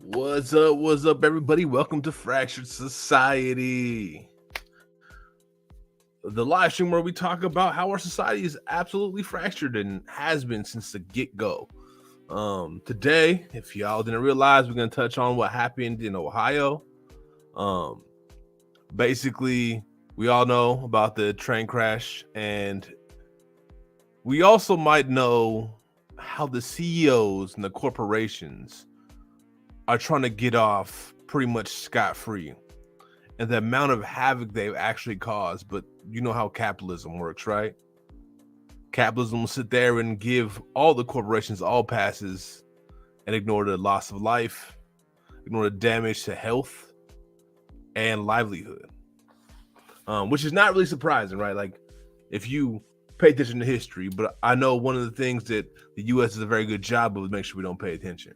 What's up, everybody? Welcome to Fractured Society, the live stream where we talk about how our society is absolutely fractured and has been since the get-go. Today, if y'all didn't realize, we're gonna touch on what happened in Ohio. Um, Basically, we all know about the train crash, and we also might know how the CEOs and the corporations are trying to get off pretty much scot-free and the amount of havoc they've actually caused. But you know how capitalism works, right? Capitalism will sit there and give all the corporations all passes and ignore the loss of life, ignore the damage to health and livelihood, which is not really surprising, right? Like, if you pay attention to history, but I know one of the things that the U.S. does a very good job of is make sure we don't pay attention.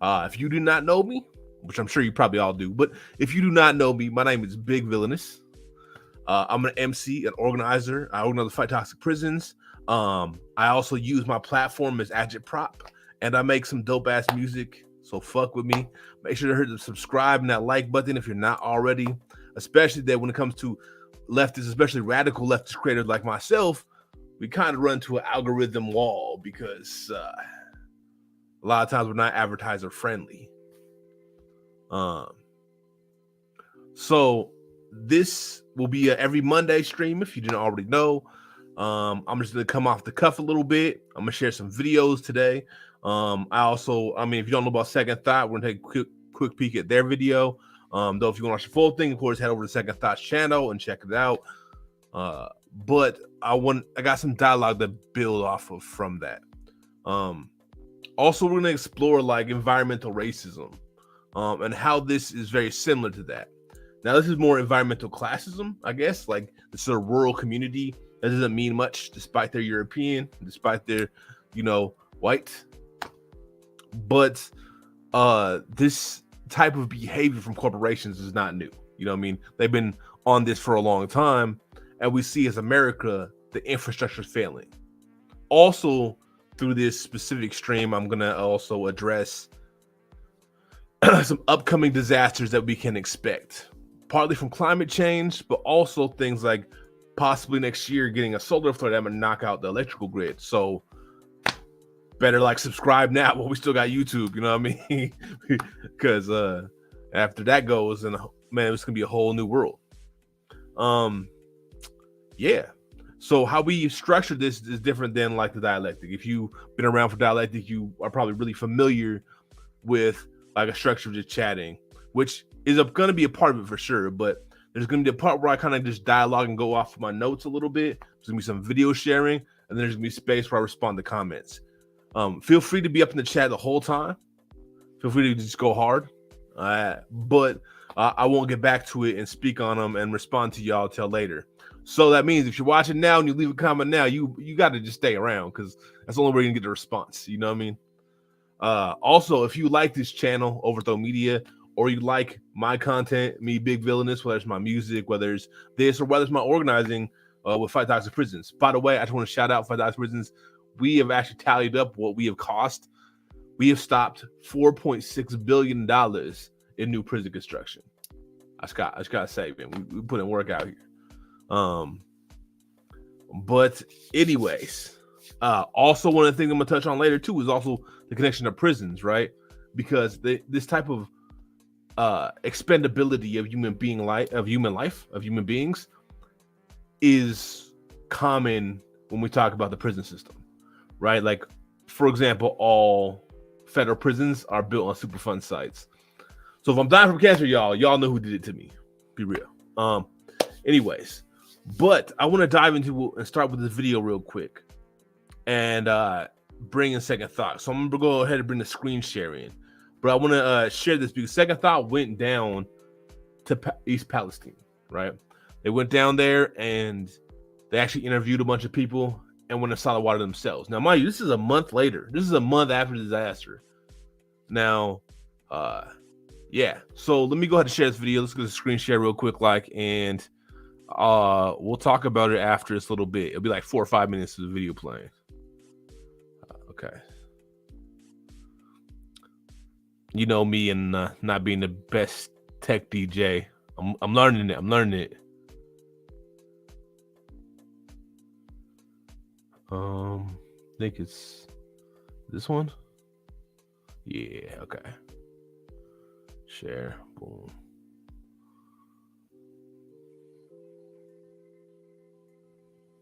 If you do not know me, which I'm sure you probably all do, but if you do not know me, my name is Big Villainous. I'm an MC, an organizer. I organize the fight toxic prisons. I also use my platform as agitprop, and I make some dope ass music. So fuck with me. Make sure to hit the subscribe and that like button if you're not already. Especially that when it comes to leftists, especially radical leftist creators like myself, we kind of run to an algorithm wall because a lot of times we're not advertiser friendly. So this will be every Monday stream if you didn't already know. I'm just gonna come off the cuff a little bit. I'm gonna share some videos today. If you don't know about Second Thought, we're gonna take a quick peek at their video. Though if you want to watch the full thing, of course, head over to Second Thought's channel and check it out. But I got some dialogue that build off of from that. Also, we're gonna explore like environmental racism, and how this is very similar to that. Now, this is more environmental classism, I guess, like the sort of rural community that doesn't mean much, despite they're European, despite they're, white. But this type of behavior from corporations is not new. You know what I mean? They've been on this for a long time, and we see as America, the infrastructure is failing. Also, through this specific stream, I'm gonna also address some upcoming disasters that we can expect, partly from climate change, but also things like possibly next year getting a solar flare that would knock out the electrical grid. So better like subscribe now while we still got YouTube, you know what I mean? Because after that goes, and man, it's gonna be a whole new world. Yeah. So how we structure this is different than like the dialectic. If you've been around for dialectic, you are probably really familiar with like a structure of just chatting, which is going to be a part of it for sure. But there's going to be a part where I kind of just dialogue and go off my notes a little bit. There's going to be some video sharing, and then there's going to be space where I respond to comments. Feel free to be up in the chat the whole time. Feel free to just go hard. But I won't get back to it and speak on them and respond to y'all till later. So that means if you're watching now and you leave a comment now, you got to just stay around because that's the only way you can get the response. You know what I mean? Also, if you like this channel, Overthrow Media, or you like my content, me, Big Villainous, whether it's my music, whether it's this, or whether it's my organizing with Fight Toxic Prisons. By the way, I just want to shout out Fight Toxic Prisons. We have actually tallied up what we have cost. We have stopped $4.6 billion in new prison construction. I just gotta say, man, we put in work out here. But anyways, also one of the things I'm gonna touch on later too is also the connection to prisons, right? Because this type of expendability of human beings is common when we talk about the prison system, right? Like, for example, all federal prisons are built on Superfund sites. So if I'm dying from cancer, y'all know who did it to me. Be real. Anyways, but I want to dive into and start with this video real quick and bring in Second Thought. So I'm gonna go ahead and bring the screen sharing, but I want to share this because Second Thought went down to East Palestine, right? They went down there and they actually interviewed a bunch of people and went to solid water themselves. Now, mind you, this is a month later. This is a month after the disaster. Now, yeah. So let me go ahead and share this video. Let's go to screen share real quick, and we'll talk about it after this little bit. It'll be like 4 or 5 minutes of the video playing. Okay. You know me and not being the best tech DJ. I'm learning it. I'm learning it. I think it's this one. Yeah. Okay. Share. Boom.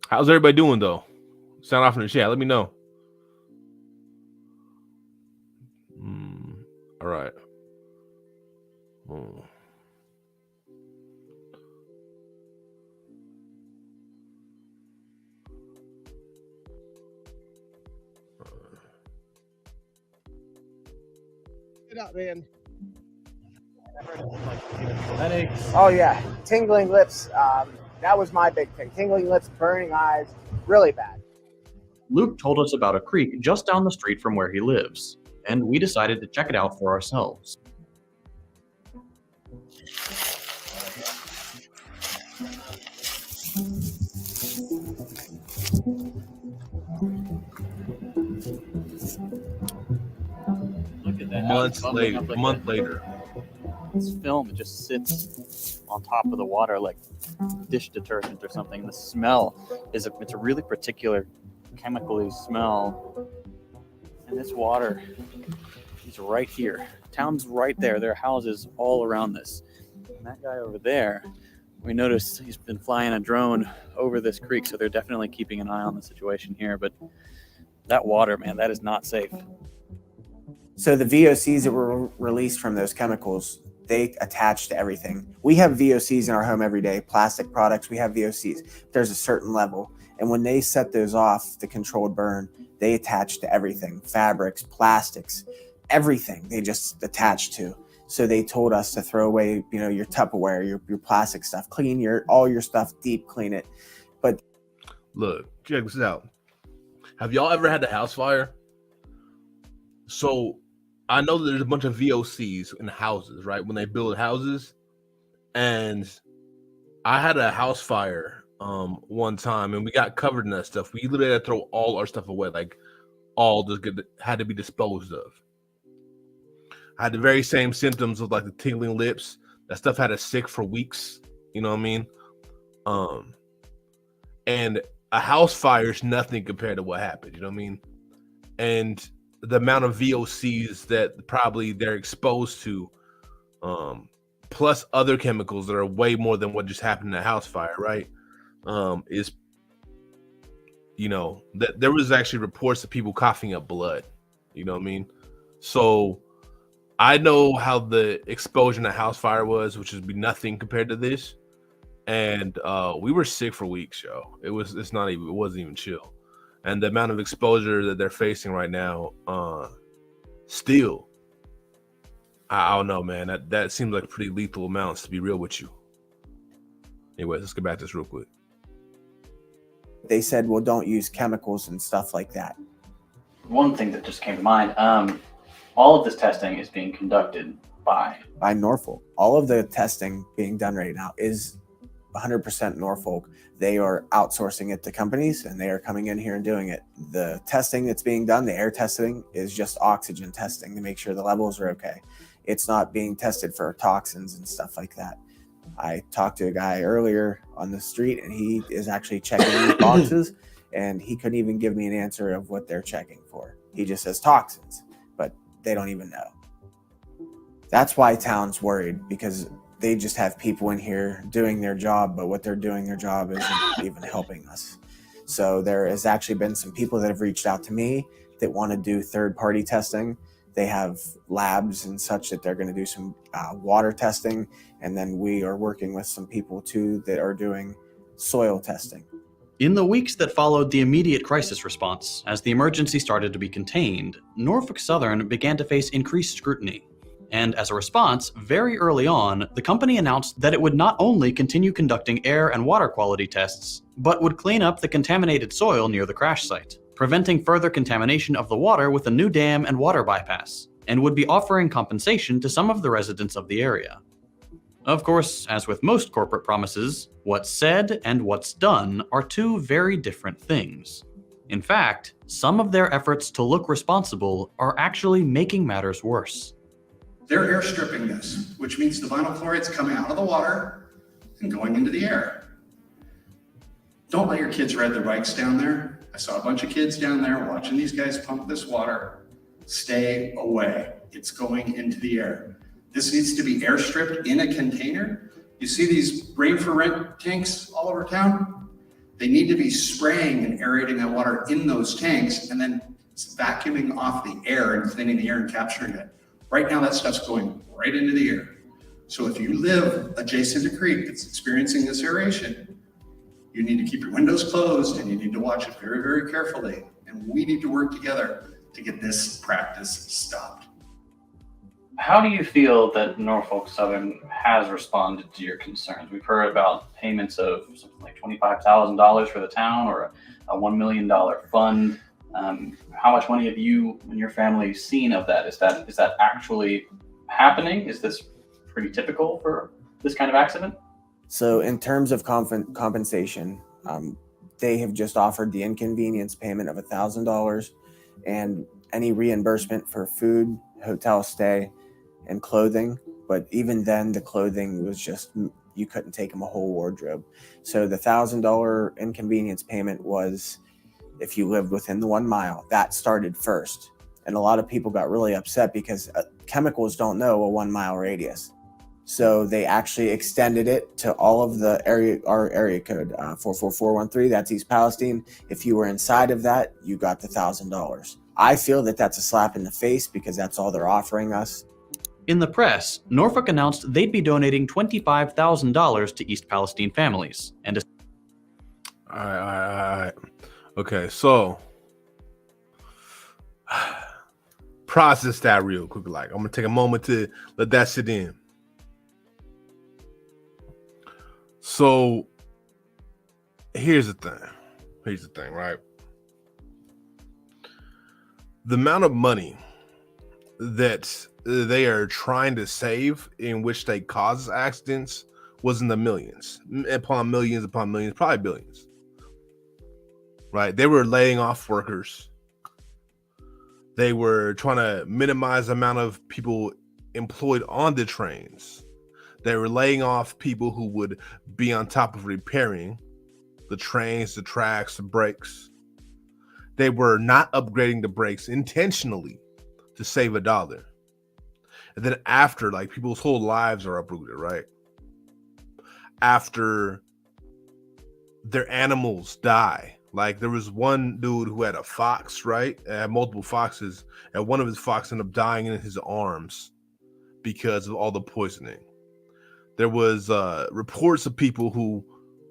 How's everybody doing though? Sound off in the chat. Let me know. All right. Mm. Get up, man. Headaches. Oh yeah, tingling lips. That was my big thing. Tingling lips, burning eyes, really bad. Luke told us about a creek just down the street from where he lives, and we decided to check it out for ourselves. Look at that. Months later. Like Month later. This film just sits on top of the water like dish detergent or something. The smell it's a really particular chemically smell. And this water is right here. Town's right there. There are houses all around this. And that guy over there, we noticed he's been flying a drone over this creek, so they're definitely keeping an eye on the situation here. But that water, man, that is not safe. So the VOCs that were released from those chemicals, they attach to everything. We have VOCs in our home every day, plastic products, we have VOCs. There's a certain level. And when they set those off, the controlled burn, they attach to everything, fabrics, plastics, everything they just attach to. So they told us to throw away, your Tupperware, your plastic stuff, clean all your stuff, deep clean it. But look, check this out. Have y'all ever had a house fire? So I know that there's a bunch of VOCs in houses, right? When they build houses. And I had a house fire one time and we got covered in that stuff. We literally had to throw all our stuff away, like all just had to be disposed of. I had the very same symptoms of like the tingling lips. That stuff had us sick for weeks. You know what I mean? And a house fire is nothing compared to what happened. You know what I mean? And the amount of VOCs that probably they're exposed to, plus other chemicals that are way more than what just happened in a house fire, right? Is that there was actually reports of people coughing up blood. You know what I mean? So I know how the exposure in a house fire was, which would be nothing compared to this. And we were sick for weeks, yo. It wasn't even chill. And the amount of exposure that they're facing right now, still, I don't know, man. That seems like pretty lethal amounts, to be real with you. Anyways, let's get back to this real quick. they said, well, don't use chemicals and stuff like that. One thing that just came to mind, all of this testing is being conducted by Norfolk. All of the testing being done right now is 100% Norfolk. They are outsourcing it to companies and they are coming in here and doing it. The testing that's being done, the air testing, is just oxygen testing to make sure the levels are okay. It's not being tested for toxins and stuff like that. I talked to a guy earlier on the street and he is actually checking these boxes and he couldn't even give me an answer of what they're checking for. He just says toxins, but they don't even know. That's why town's worried, because they just have people in here doing their job, but what they're doing their job isn't even helping us. So there has actually been some people that have reached out to me that want to do third-party testing. They have labs and such that they're going to do some water testing. And then we are working with some people too that are doing soil testing. In the weeks that followed the immediate crisis response, as the emergency started to be contained, Norfolk Southern began to face increased scrutiny. And as a response, very early on, the company announced that it would not only continue conducting air and water quality tests, but would clean up the contaminated soil near the crash site, preventing further contamination of the water with a new dam and water bypass, and would be offering compensation to some of the residents of the area. Of course, as with most corporate promises, what's said and what's done are two very different things. In fact, some of their efforts to look responsible are actually making matters worse. They're airstripping this, which means the vinyl chloride's coming out of the water and going into the air. Don't let your kids ride their bikes down there. I saw a bunch of kids down there watching these guys pump this water. Stay away. It's going into the air. This needs to be airstripped in a container. You see these rain for rent tanks all over town? They need to be spraying and aerating that water in those tanks and then it's vacuuming off the air and cleaning the air and capturing it. Right now, that stuff's going right into the air. So if you live adjacent to a creek that's experiencing this aeration, you need to keep your windows closed and you need to watch it very, very carefully. And we need to work together to get this practice stopped. How do you feel that Norfolk Southern has responded to your concerns? We've heard about payments of something like $25,000 for the town or a $1 million fund. How much money have you and your family seen of that? Is that actually happening? Is this pretty typical for this kind of accident? So in terms of compensation, they have just offered the inconvenience payment of $1,000 and any reimbursement for food, hotel stay, and clothing. But even then, the clothing was just, you couldn't take them a whole wardrobe. So the $1,000 inconvenience payment was if you lived within the 1 mile. That started first. And a lot of people got really upset because chemicals don't know a 1 mile radius. So they actually extended it to all of the area, our area code, 44413, that's East Palestine. If you were inside of that, you got the $1,000. I feel that that's a slap in the face because that's all they're offering us. In the press, Norfolk announced they'd be donating $25,000 to East Palestine families. And All right. Okay, so process that real quick. Like, I'm gonna take a moment to let that sit in. So here's the thing, right? The amount of money that they are trying to save in which they cause accidents was in the millions, upon millions, probably billions. Right? They were laying off workers. They were trying to minimize the amount of people employed on the trains. They were laying off people who would be on top of repairing the trains, the tracks, the brakes. They were not upgrading the brakes intentionally to save $1. And then after, like, people's whole lives are uprooted, right? After their animals die. Like, there was one dude who had a fox, right? Had multiple foxes, and one of his foxes ended up dying in his arms because of all the poisoning. There was reports of people who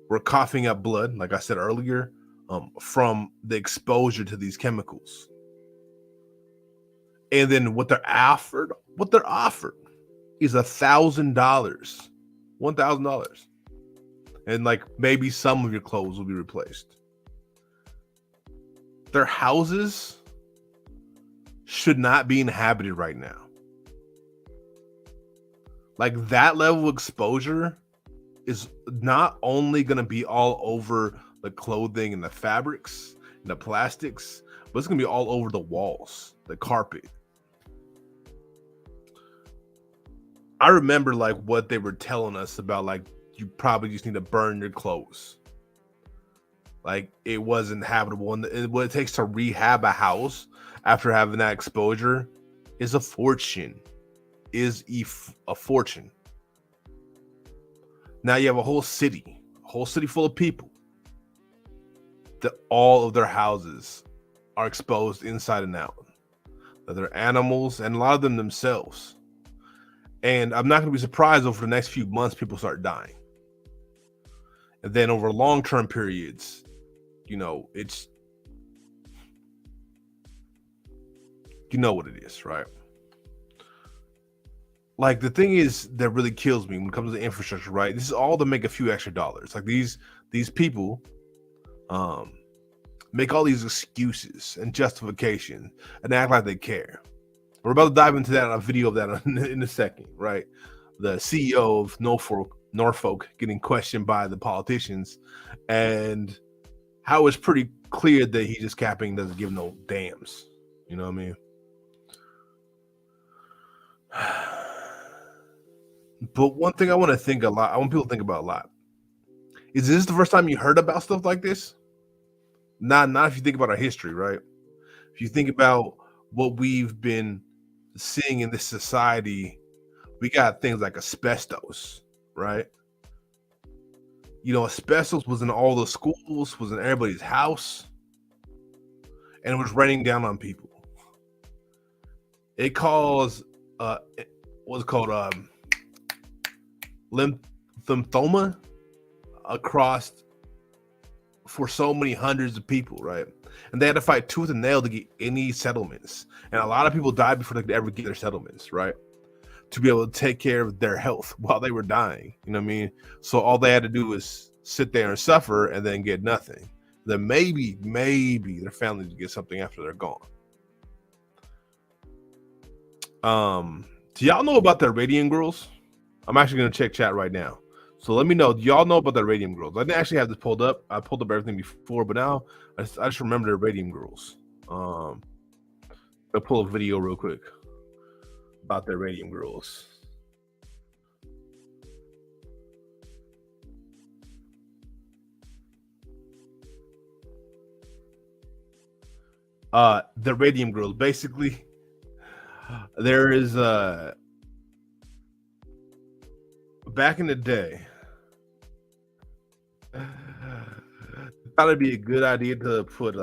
were coughing up blood, like I said earlier, from the exposure to these chemicals. And then what they're offered is $1,000, $1,000, and like maybe some of your clothes will be replaced. Their houses should not be inhabited right now. Like, that level of exposure is not only going to be all over the clothing and the fabrics and the plastics, but it's going to be all over the walls, the carpet. I remember like what they were telling us about, like, you probably just need to burn your clothes. Like, it wasn't habitable. And what it takes to rehab a house after having that exposure is a fortune. A fortune. Now you have a whole city full of people that all of their houses are exposed inside and out. That they're animals, and a lot of them themselves. And I'm not going to be surprised over the next few months people start dying. And then over long-term periods, you know, it's, you know what it is, right? Like, the thing is that really kills me when it comes to infrastructure, right? This is all to make a few extra dollars. Like, these people make all these excuses and justifications and act like they care. We're about to dive into that, a video of that in a second, right? The CEO of Norfolk getting questioned by the politicians, and how it's pretty clear that he just capping, doesn't give no dams. You know what I mean? But one thing I want people to think about a lot. Is this the first time you heard about stuff like this? Not if you think about our history, right? If you think about what we've been seeing in this society, we got things like asbestos, right? Asbestos was in all the schools, was in everybody's house, and it was raining down on people. It caused what's called lymphoma across for so many hundreds of people, right? And they had to fight tooth and nail to get any settlements. And a lot of people died before they could ever get their settlements, right? To be able to take care of their health while they were dying. You know what I mean? So all they had to do was sit there and suffer and then get nothing. Then maybe their families get something after they're gone. Do y'all know about the Radium Girls? I'm actually gonna check chat right now. So let me know. Do y'all know about the Radium Girls? I didn't actually have this pulled up. I pulled up everything before, but now I just remember the Radium Girls. I'll pull a video real quick about the Radium Girls. The Radium Girls. Basically, there is back in the day, thought it'd be a good idea to put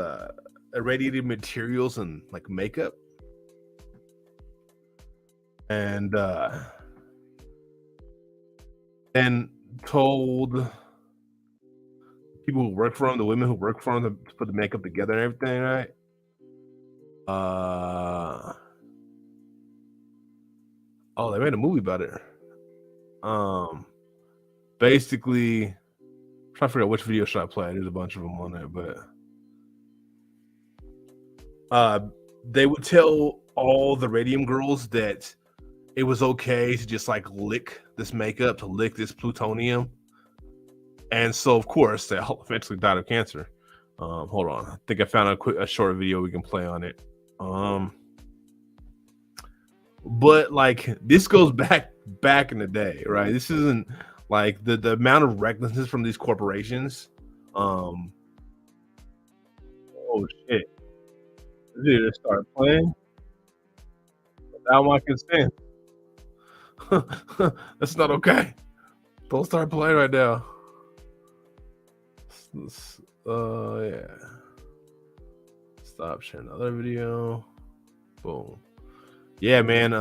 irradiated materials in like makeup, and told people who work for them, the women who work for them, to put the makeup together and everything, right? Oh, they made a movie about it. Basically, I'm trying to figure out which video should I play. There's a bunch of them on there, but they would tell all the Radium Girls that it was okay to just like lick this makeup, to lick this plutonium, and so of course they all eventually died of cancer. Hold on, I think I found a short video we can play on it. But like this goes back in the day, right? This isn't like the amount of recklessness from these corporations. Oh shit! Dude, just start playing without my consent. That's not okay. Don't start playing right now. Yeah. Stop sharing another video. Boom. Yeah, man.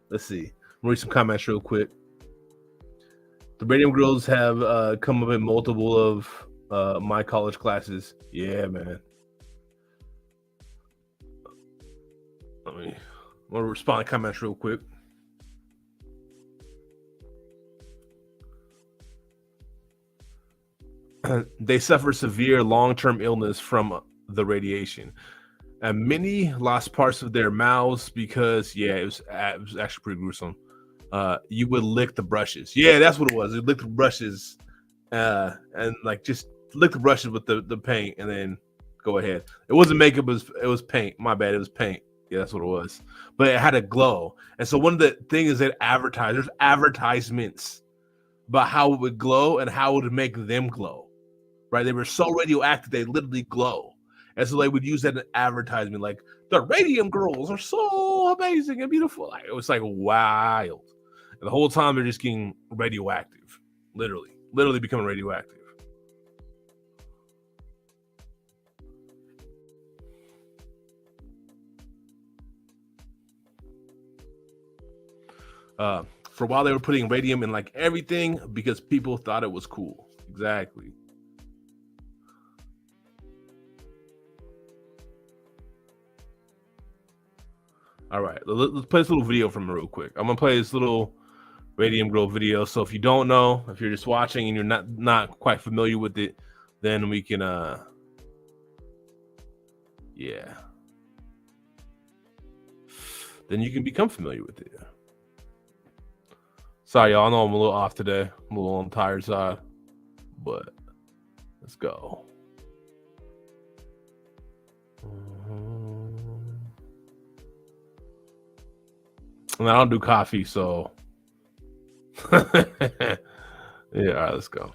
Let's see. I'll read some comments real quick. The Radium Girls have come up in multiple of my college classes. Yeah, man. I'm gonna respond to comments real quick. They suffer severe long-term illness from the radiation. And many lost parts of their mouths because, it was actually pretty gruesome. You would lick the brushes. Yeah, that's what it was. You lick the brushes, and like just lick the brushes with the paint, and then go ahead. It wasn't makeup. It was paint. My bad. It was paint. Yeah, that's what it was. But it had a glow. And so one of the things that there's advertisements about how it would glow and how it would make them glow. Right? They were so radioactive, they literally glow. And so they would use that in advertisement, like the Radium Girls are so amazing and beautiful. Like, it was like wild. And the whole time they're just getting radioactive. Literally becoming radioactive. For a while they were putting radium in like everything because people thought it was cool. Exactly. All right, let's play this little video from it real quick. I'm gonna play this little Radium Girl video. So if you don't know, if you're just watching and you're not quite familiar with it, then we can then you can become familiar with it. Sorry, y'all. I know I'm a little off today. I'm a little on the tired side, but let's go. And I don't do coffee, so yeah. All right, let's go.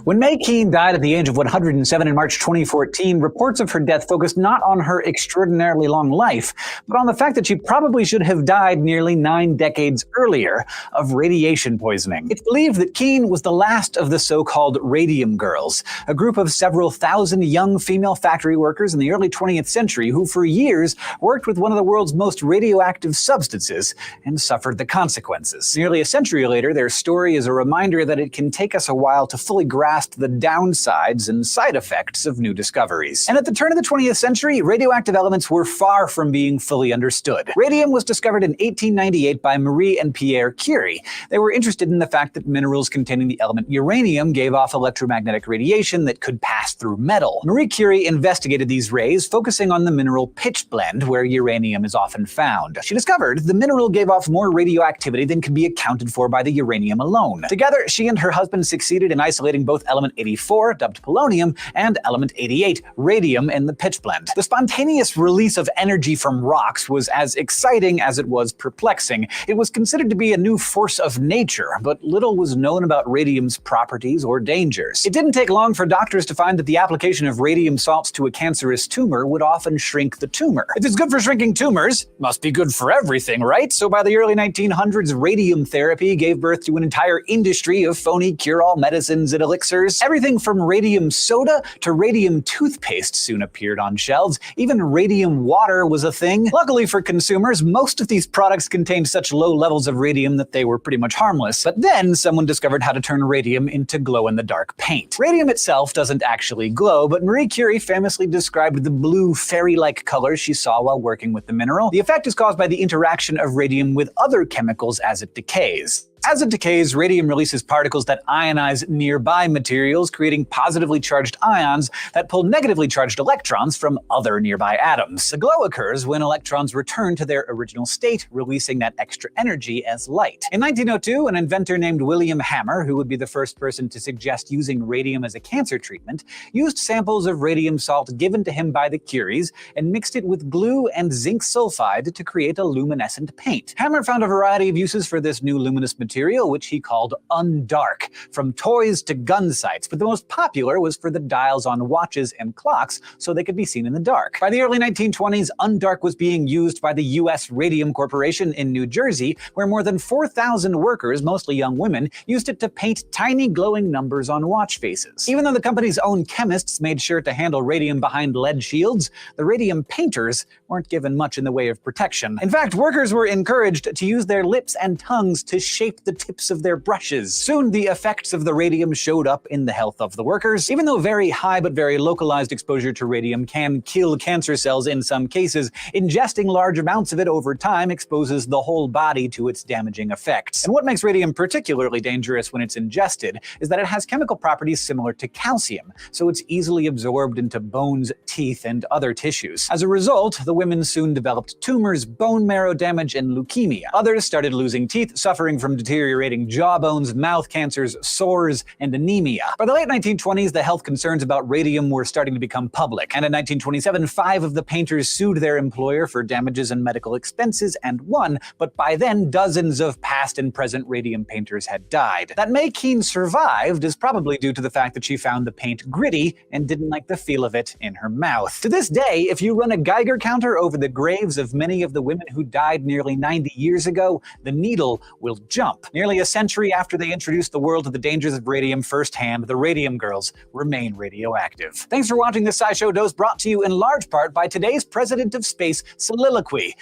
When Mae Keane died at the age of 107 in March 2014, reports of her death focused not on her extraordinarily long life, but on the fact that she probably should have died nearly 9 decades earlier of radiation poisoning. It's believed that Keane was the last of the so-called radium girls, a group of several thousand young female factory workers in the early 20th century who for years worked with one of the world's most radioactive substances and suffered the consequences. Nearly a century later, their story is a reminder that it can take us a while to fully grasp the downsides and side effects of new discoveries. And at the turn of the 20th century, radioactive elements were far from being fully understood. Radium was discovered in 1898 by Marie and Pierre Curie. They were interested in the fact that minerals containing the element uranium gave off electromagnetic radiation that could pass through metal. Marie Curie investigated these rays, focusing on the mineral pitchblende, where uranium is often found. She discovered the mineral gave off more radioactivity than could be accounted for by the uranium alone. Together, she and her husband succeeded in isolating both element 84, dubbed polonium, and element 88, radium, in the pitchblende. The spontaneous release of energy from rocks was as exciting as it was perplexing. It was considered to be a new force of nature, but little was known about radium's properties or dangers. It didn't take long for doctors to find that the application of radium salts to a cancerous tumor would often shrink the tumor. If it's good for shrinking tumors, it must be good for everything, right? So by the early 1900s, radium therapy gave birth to an entire industry of phony cure-all medicines and elixirs. Everything from radium soda to radium toothpaste soon appeared on shelves. Even radium water was a thing. Luckily for consumers, most of these products contained such low levels of radium that they were pretty much harmless. But then someone discovered how to turn radium into glow-in-the-dark paint. Radium itself doesn't actually glow, but Marie Curie famously described the blue fairy-like color she saw while working with the mineral. The effect is caused by the interaction of radium with other chemicals as it decays. As it decays, radium releases particles that ionize nearby materials, creating positively charged ions that pull negatively charged electrons from other nearby atoms. The glow occurs when electrons return to their original state, releasing that extra energy as light. In 1902, an inventor named William Hammer, who would be the first person to suggest using radium as a cancer treatment, used samples of radium salt given to him by the Curies and mixed it with glue and zinc sulfide to create a luminescent paint. Hammer found a variety of uses for this new luminous material, which he called undark, from toys to gun sights, but the most popular was for the dials on watches and clocks so they could be seen in the dark. By the early 1920s, undark was being used by the U.S. Radium Corporation in New Jersey, where more than 4,000 workers, mostly young women, used it to paint tiny glowing numbers on watch faces. Even though the company's own chemists made sure to handle radium behind lead shields, the radium painters weren't given much in the way of protection. In fact, workers were encouraged to use their lips and tongues to shape the tips of their brushes. Soon, the effects of the radium showed up in the health of the workers. Even though very high but very localized exposure to radium can kill cancer cells in some cases, ingesting large amounts of it over time exposes the whole body to its damaging effects. And what makes radium particularly dangerous when it's ingested is that it has chemical properties similar to calcium, so it's easily absorbed into bones, teeth, and other tissues. As a result, the women soon developed tumors, bone marrow damage, and leukemia. Others started losing teeth, suffering from deteriorating jawbones, mouth cancers, sores, and anemia. By the late 1920s, the health concerns about radium were starting to become public, and in 1927, 5 of the painters sued their employer for damages and medical expenses and won, but by then, dozens of past and present radium painters had died. That Mae Keane survived is probably due to the fact that she found the paint gritty and didn't like the feel of it in her mouth. To this day, if you run a Geiger counter over the graves of many of the women who died nearly 90 years ago, the needle will jump. Nearly a century after they introduced the world to the dangers of radium firsthand, the Radium Girls remain radioactive. Thanks for watching this SciShow Dose, brought to you in large part by today's President of Space soliloquy.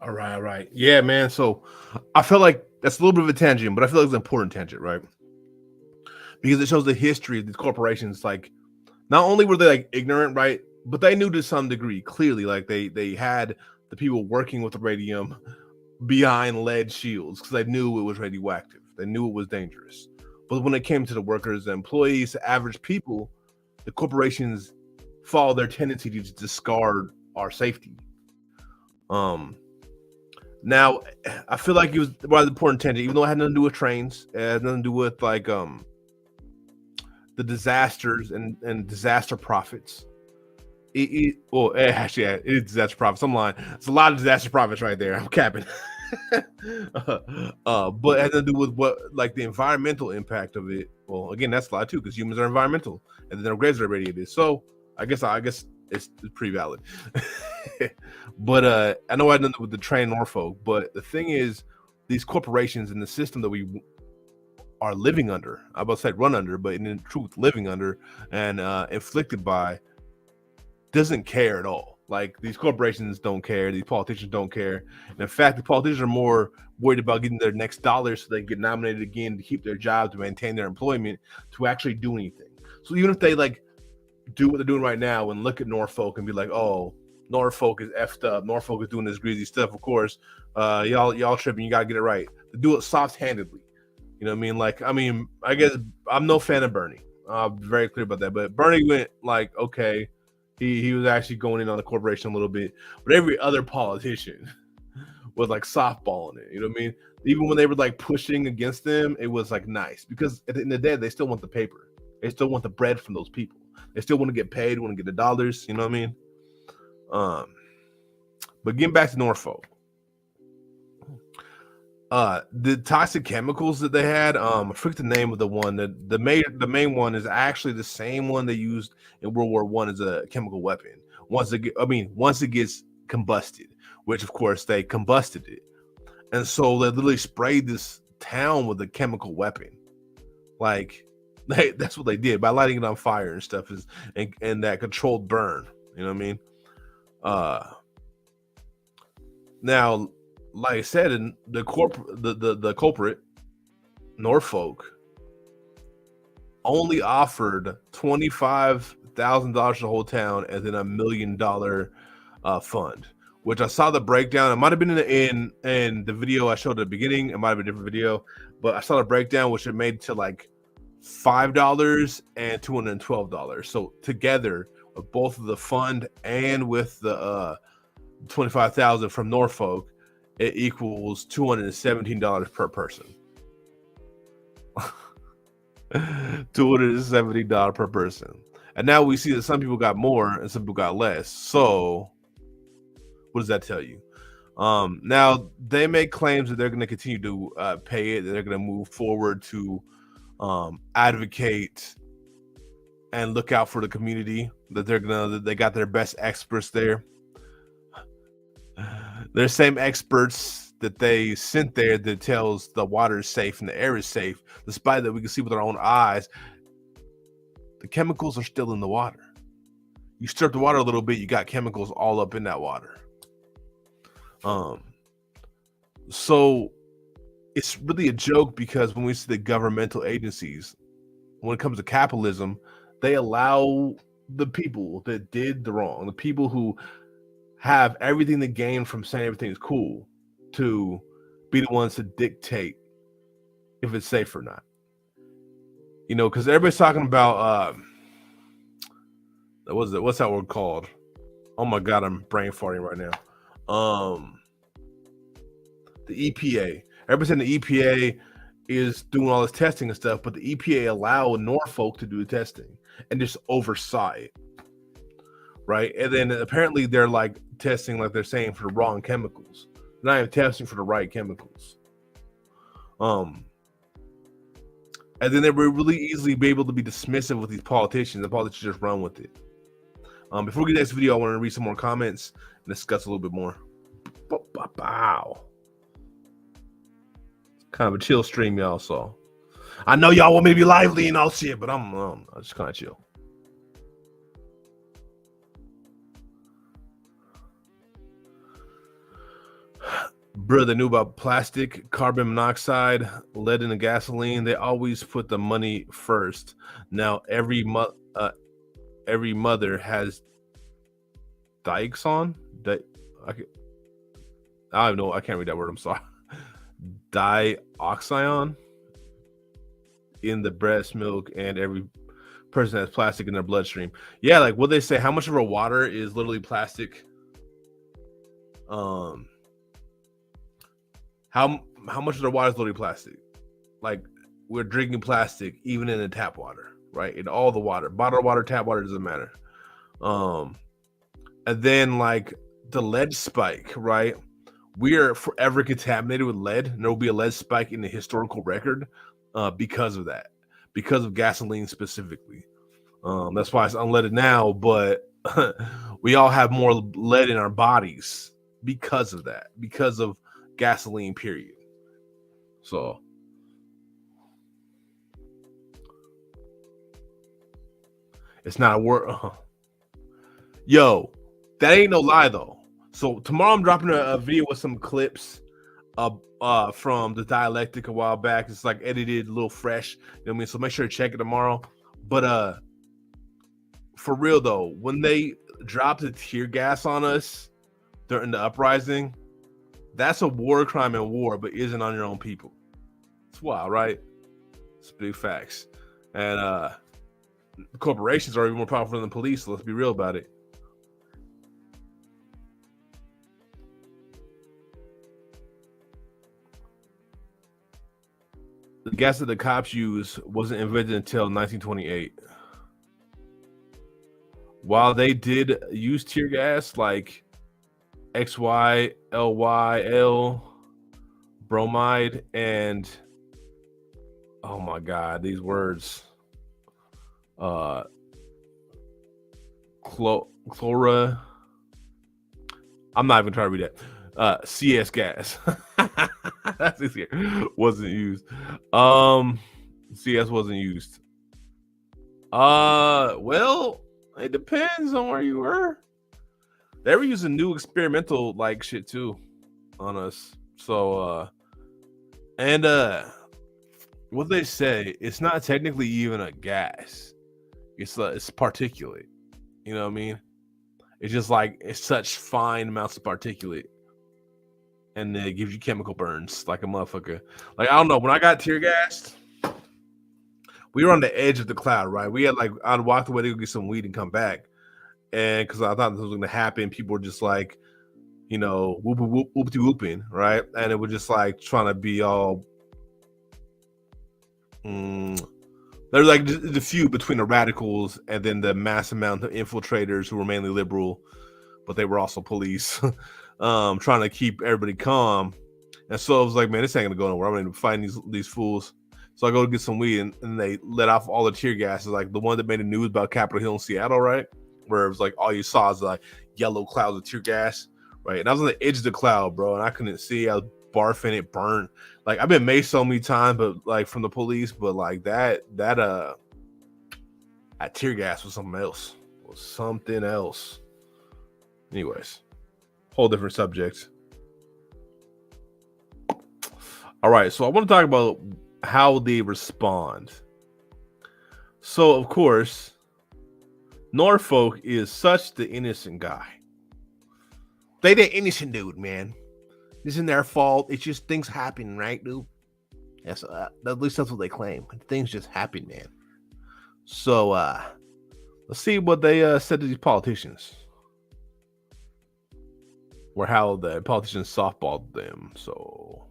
All right. Yeah, man. So I feel like that's a little bit of a tangent, but I feel like it's an important tangent, right? Because it shows the history of these corporations. Like, not only were they like ignorant, right, but they knew to some degree, clearly, like they had the people working with the radium behind lead shields because they knew it was radioactive. They knew it was dangerous. But when it came to the workers, the employees, the average people, the corporations follow their tendency to discard our safety. Now I feel like it was rather important tangent, even though it had nothing to do with trains. It had nothing to do with like the disasters and disaster profits. Actually, yeah, it is disaster profits. I'm lying. It's a lot of disaster profits right there. I'm capping. But it has to do with what, like the environmental impact of it. Well, again, that's a lot too, because humans are environmental, and then their graves are irradiated. So I guess it's pretty valid. But I know I done it with the train Norfolk, but the thing is, these corporations and the system that we are living under, I about to say run under, but in truth, living under and inflicted by, doesn't care at all. Like these corporations don't care, these politicians don't care. And in fact, the politicians are more worried about getting their next dollar so they can get nominated again to keep their job, to maintain their employment, to actually do anything. So even if they like do what they're doing right now and look at Norfolk and be like, oh, Norfolk is effed up, Norfolk is doing this greasy stuff, of course, y'all tripping, you gotta get it right. To do it soft-handedly. You know what I mean? Like, I guess I'm no fan of Bernie. I'm very clear about that. But Bernie went like, okay, he was actually going in on the corporation a little bit. But every other politician was like softballing it. You know what I mean? Even when they were like pushing against them, it was like nice. Because at the end of the day, they still want the paper. They still want the bread from those people. They still want to get paid, want to get the dollars. You know what I mean? But getting back to Norfolk. The toxic chemicals that they had, I forget the name of the one. The main one is actually the same one they used in World War I as a chemical weapon. Once it gets combusted, which of course they combusted it, and so they literally sprayed this town with a chemical weapon. Like that's what they did by lighting it on fire and stuff, and that controlled burn. You know what I mean? Now, like I said, in the culprit, Norfolk, only offered $25,000 to the whole town and then $1 million fund, which I saw the breakdown. It might have been in the video I showed at the beginning. It might have been a different video, but I saw the breakdown, which it made to like $5 and $212. So together, with both of the fund and with the $25,000 from Norfolk, it equals $217 per person. $270 per person. And now we see that some people got more and some people got less. So what does that tell you? Now they make claims that they're going to continue to pay it, that they're going to move forward to advocate and look out for the community, that they got their best experts there. Their same experts that they sent there that tells the water is safe and the air is safe, despite that we can see with our own eyes, the chemicals are still in the water. You stir up the water a little bit, you got chemicals all up in that water. So it's really a joke, because when we see the governmental agencies, when it comes to capitalism, they allow the people that did the wrong, the people who have everything to gain from saying everything is cool, to be the ones to dictate if it's safe or not. You know, because everybody's talking about what's that word called? Oh my god, I'm brain farting right now. The EPA. Everybody's saying the EPA is doing all this testing and stuff, but the EPA allowed Norfolk to do the testing and just oversaw it. Right? And then apparently they're like testing, like they're saying, for the wrong chemicals. They're not even testing for the right chemicals. And then they would really easily be able to be dismissive with these politicians. The politicians just run with it. Before we get to the next video, I want to read some more comments and discuss a little bit more. Wow. Kind of a chill stream, y'all saw. I know y'all want me to be lively and all shit, but I'm just kind of chill. Bro, they knew about plastic, carbon monoxide, lead in the gasoline. They always put the money first. Now every mother has dioxon. I don't know. I can't read that word. I'm sorry. Dioxon in the breast milk, and every person has plastic in their bloodstream. Yeah, like what they say. How much of our water is literally plastic? How much of the water is loaded plastic? Like, we're drinking plastic even in the tap water, right? In all the water, bottled water, tap water, doesn't matter. And then like the lead spike, right? We are forever contaminated with lead, and there will be a lead spike in the historical record because of that, because of gasoline specifically. That's why it's unleaded now, but we all have more lead in our bodies because of that, because of gasoline, period. So it's not a word. Yo, that ain't no lie though. So tomorrow I'm dropping a video with some clips from the dialectic a while back. It's like edited, a little fresh. You know what I mean? So make sure to check it tomorrow. But for real though, when they dropped the tear gas on us during the uprising, that's a war crime in war, but isn't on your own people. It's wild, right? It's big facts. And corporations are even more powerful than the police, so let's be real about it. The gas that the cops use wasn't invented until 1928. While they did use tear gas like XYLYL, bromide, and oh my god, these words. Chlora. I'm not even trying to read that. CS gas. That's easier. Wasn't used. CS wasn't used. Well, it depends on where you were. They were using new experimental like shit too on us. So what they say, it's not technically even a gas. It's particulate. You know what I mean? It's just like it's such fine amounts of particulate, and it gives you chemical burns like a motherfucker. Like, I don't know. When I got tear gassed, we were on the edge of the cloud, right? We had like, I'd walked away to go get some weed and come back, and because I thought this was going to happen, people were just like, you know, whooping, right? And it was just like trying to be all. There's like the feud between the radicals and then the mass amount of infiltrators who were mainly liberal, but they were also police, trying to keep everybody calm. And so I was like, man, this ain't gonna go nowhere. I'm gonna find these fools. So I go to get some weed, and they let off all the tear gases, like the one that made the news about Capitol Hill in Seattle, right? Where it was like all you saw is like yellow clouds of tear gas, right? And I was on the edge of the cloud, bro, and I couldn't see. I was barfing, it burned. Like, I've been maced so many times, but like from the police, but like that tear gas was something else. It was something else. Anyways, whole different subject. All right, so I want to talk about how they respond. So of course, Norfolk is such the innocent guy. They the innocent dude, man. This isn't their fault. It's just things happen, right, dude? Yes, at least that's what they claim. Things just happen, man. So let's see what they said to these politicians, or how the politicians softballed them. So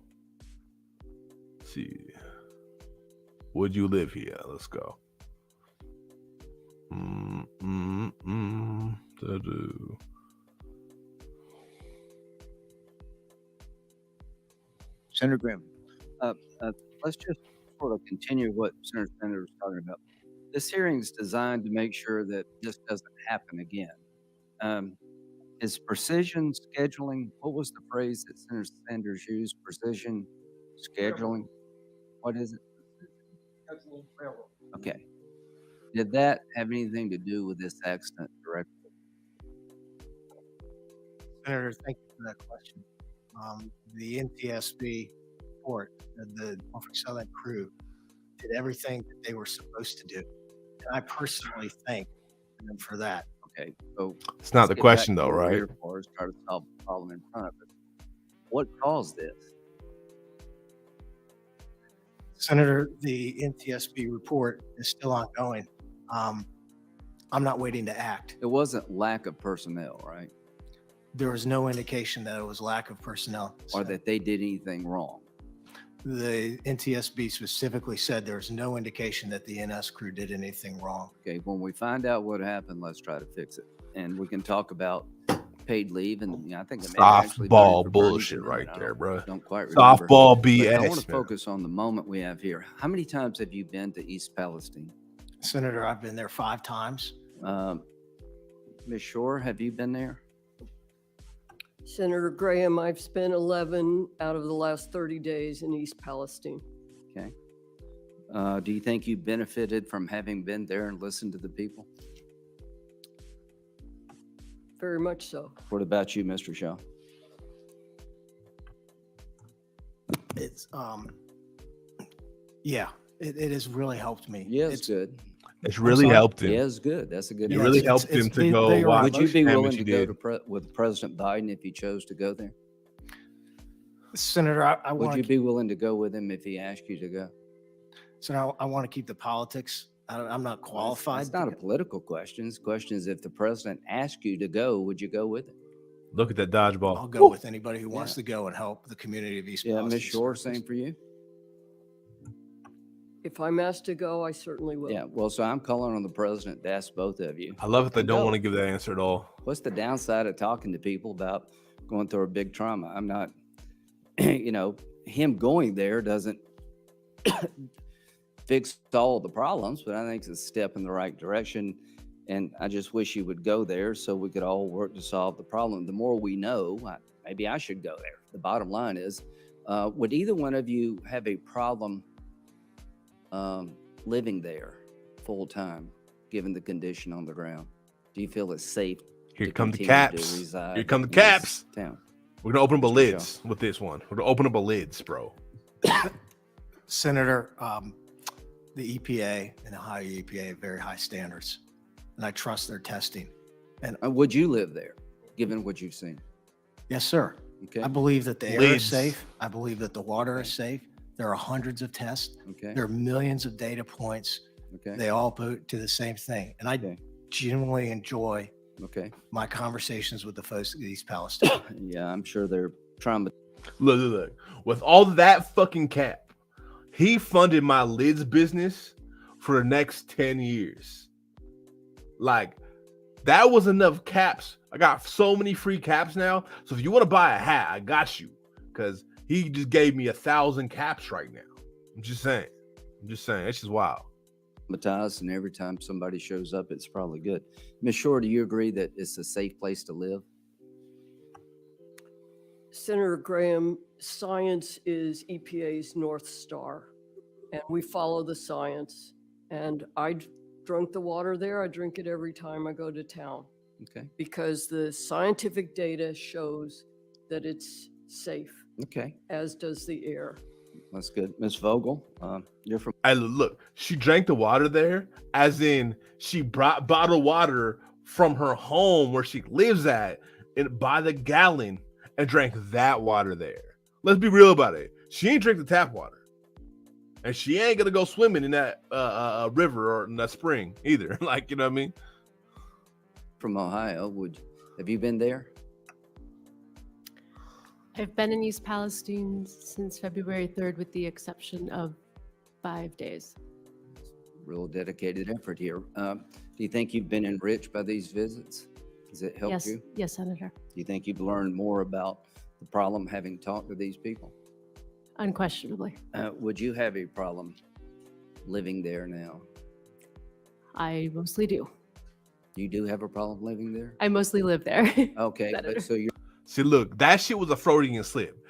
let's see. Would you live here? Let's go. Senator Graham, let's just sort of continue what Senator Sanders was talking about. This hearing is designed to make sure that this doesn't happen again. Is precision scheduling, what was the phrase that Senator Sanders used? Precision scheduling? What is it? Okay. Did that have anything to do with this accident directly? Senator, thank you for that question. The NTSB report, the Norfolk Southern crew, did everything that they were supposed to do. And I personally thank them for that. Okay, so it's not the question though, right? Try to solve the problem in front of it. What caused this? Senator, the NTSB report is still ongoing. I'm not waiting to act. It wasn't lack of personnel, right? There was no indication that it was lack of personnel. or that they did anything wrong? The NTSB specifically said there was no indication that the NS crew did anything wrong. Okay, when we find out what happened, let's try to fix it. And we can talk about paid leave, and I think it may actually be Softball for bullshit Burlington, right and I there, bro. Don't quite remember. Softball But BS. I want to man. focus on the moment we have here. How many times have you been to East Palestine? Senator, I've been there 5 times. Ms. Shore, have you been there? Senator Graham, I've spent 11 out of the last 30 days in East Palestine. Okay. Do you think you benefited from having been there and listened to the people? Very much so. What about you, Mr. Shaw? It's yeah, it has really helped me. Yeah, it's good. It's really sorry? helped him. Yeah, it's good. That's a good It Yeah, really answer. helped him to go they are watch Would you be damage willing he to go did. to with President Biden if he chose to go there? Senator, I Would want you to be willing to go with him if he asked you to go? I want to keep the politics. I'm not qualified. It's not a political question. The question is, if the president asked you to go, would you go with him? Look at that I'll dodgeball. go with anybody who wants Yeah. to go and help the community of East Yeah, Palestine. Ms. Shore, Services. same for you? If I'm asked to go, I certainly will. Yeah, well, so I'm calling on the president to ask both of you. I love it. They don't Go. want to give that answer at all. What's the downside of talking to people about going through a big trauma? I'm not, him going there doesn't fix all the problems, but I think it's a step in the right direction. And I just wish he would go there so we could all work to solve the problem. The more we know, maybe I should go there. The bottom line is, would either one of you have a problem living there full time, given the condition on the ground? Do you feel it's safe? Here to come the continue to caps. reside Here come the in this caps. Town? We're gonna open up a Mr. lids with this one. We're gonna open up a lids, bro. Senator, the EPA and the Ohio EPA have very high standards, and I trust their testing. Would you live there, given what you've seen? Yes, sir. Okay. I believe that the air Lids. is safe. I believe that the water is safe. There are hundreds of tests. Okay. There are millions of data points. Okay. They all point to the same thing. And I Okay. genuinely enjoy Okay. my conversations with the folks at East Palestine. Yeah, I'm sure they're trying to. Look. With all that fucking cap, he funded my lids business for the next 10 years. Like, that was enough caps. I got so many free caps now. So if you want to buy a hat, I got you. Because he just gave me 1,000 caps right now. I'm just saying. It's just wild. And every time somebody shows up, it's probably good. Ms. Shore, do you agree that it's a safe place to live? Senator Graham, science is EPA's North Star, and we follow the science. And I drunk the water there. I drink it every time I go to town Okay. because the scientific data shows that it's safe, Okay. as does the air. That's good. Ms. Vogel, you're from. I look, she drank the water there, as in she brought bottled water from her home where she lives at and by the gallon and drank that water there. Let's be real about it. She ain't drink the tap water. And she ain't gonna go swimming in that river or in that spring either. Like, you know what I mean? From Ohio. Have you been there? I've been in East Palestine since February 3rd, with the exception of 5 days. Real dedicated effort here. Do you think you've been enriched by these visits? Has it helped Yes, you? yes, Senator. Do you think you've learned more about the problem having talked to these people? Unquestionably. Would you have a problem living there now? I mostly do. You do have a problem living there? I mostly live there. Okay, Senator. but so you're See, look, that shit was a Freudian slip.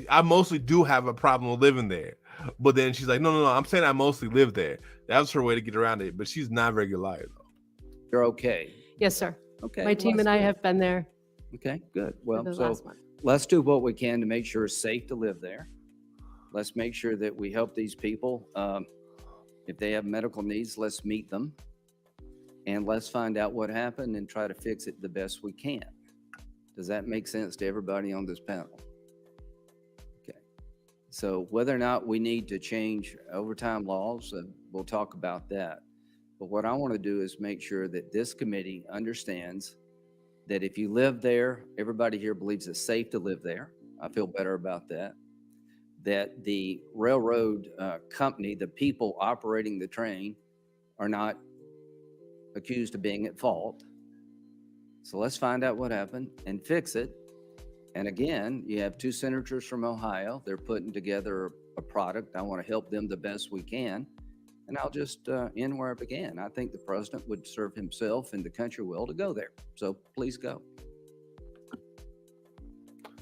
I mostly do have a problem with living there. But then she's like, no, I'm saying I mostly live there. That was her way to get around it. But she's not very good liar, though. okay. Yes, sir. Okay. My team and I have been there Okay, good. for Well, the so last month. let's do what we can to make sure it's safe to live there. Let's make sure that we help these people. If they have medical needs, let's meet them. And let's find out what happened and try to fix it the best we can. Does that make sense to everybody on this panel? Okay. So whether or not we need to change overtime laws, we'll talk about that. But what I want to do is make sure that this committee understands that if you live there, everybody here believes it's safe to live there. I feel better about that. That the railroad company, the people operating the train, are not accused of being at fault. So let's find out what happened and fix it. And again, you have 2 senators from Ohio. They're putting together a product. I want to help them the best we can. And I'll just end where I began. I think the president would serve himself and the country well to go there. So please go.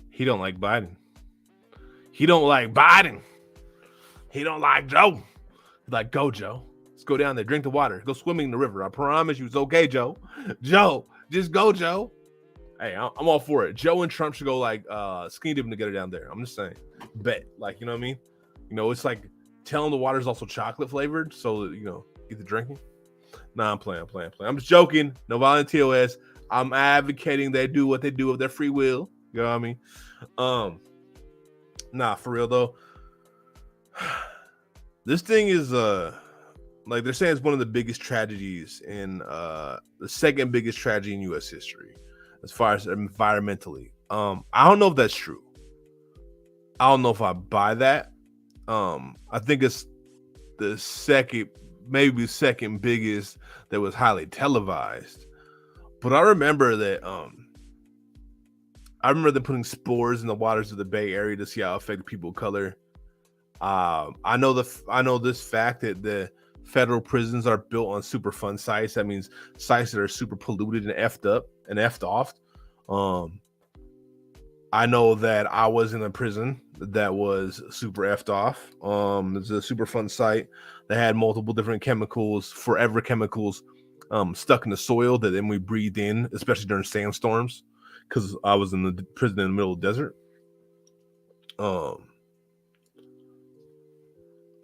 He don't like Biden. He don't like Biden. He don't like Joe. He's like, go, Joe. Let's go down there, drink the water, go swimming in the river. I promise you it's okay, Joe. Joe, just go, Joe. Hey, I'm all for it. Joe and Trump should go like skinny dipping together down there. I'm just saying. Bet. Like, you know what I mean? You know, it's like telling the water's also chocolate flavored, so that, you know, get the drinking. Nah, I'm playing. I'm just joking. No violent TOS. I'm advocating they do what they do of their free will. You know what I mean? Nah, for real though. This thing is like they're saying it's one of the biggest tragedies in the second biggest tragedy in US history as far as environmentally. I don't know if that's true. I don't know if I buy that. I think it's the second biggest that was highly televised. But I remember that them putting spores in the waters of the Bay Area to see how it affected people of color. I know this fact that the federal prisons are built on Superfund sites. That means sites that are super polluted and effed up and effed off. I know that I was in a prison that was super effed off. It's a Superfund site that had multiple different chemicals, forever chemicals, stuck in the soil that then we breathed in, especially during sandstorms, because I was in the prison in the middle of the desert.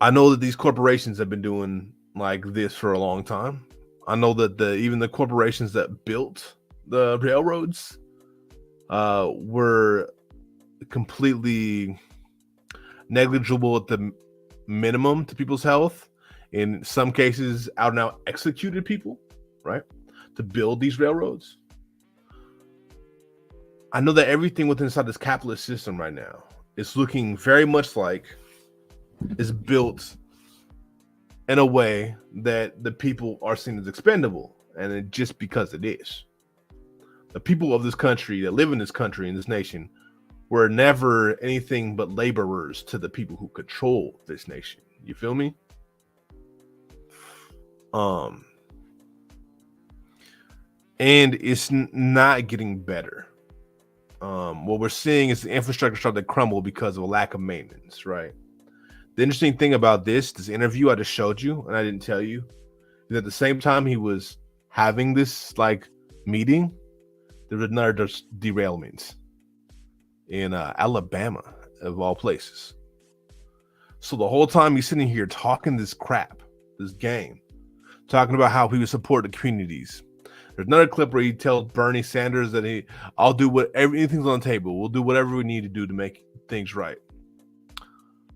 I know that these corporations have been doing like this for a long time. I know that even the corporations that built the railroads were completely negligible at the minimum to people's health. In some cases, out and out executed people, right, to build these railroads. I know that everything within inside this capitalist system right now is looking very much like is built in a way that the people are seen as expendable, and it just because it is. The people of this country that live in this country, in this nation, were never anything but laborers to the people who control this nation. You feel me? And it's not getting better. What we're seeing is the infrastructure starting to crumble because of a lack of maintenance, right? The interesting thing about this interview I just showed you, and I didn't tell you, is at the same time he was having this like meeting, there was another derailment in Alabama, of all places. So the whole time he's sitting here talking this crap, this game, talking about how he would support the communities. There's another clip where he tells Bernie Sanders that I'll do anything's on the table. We'll do whatever we need to do to make things right.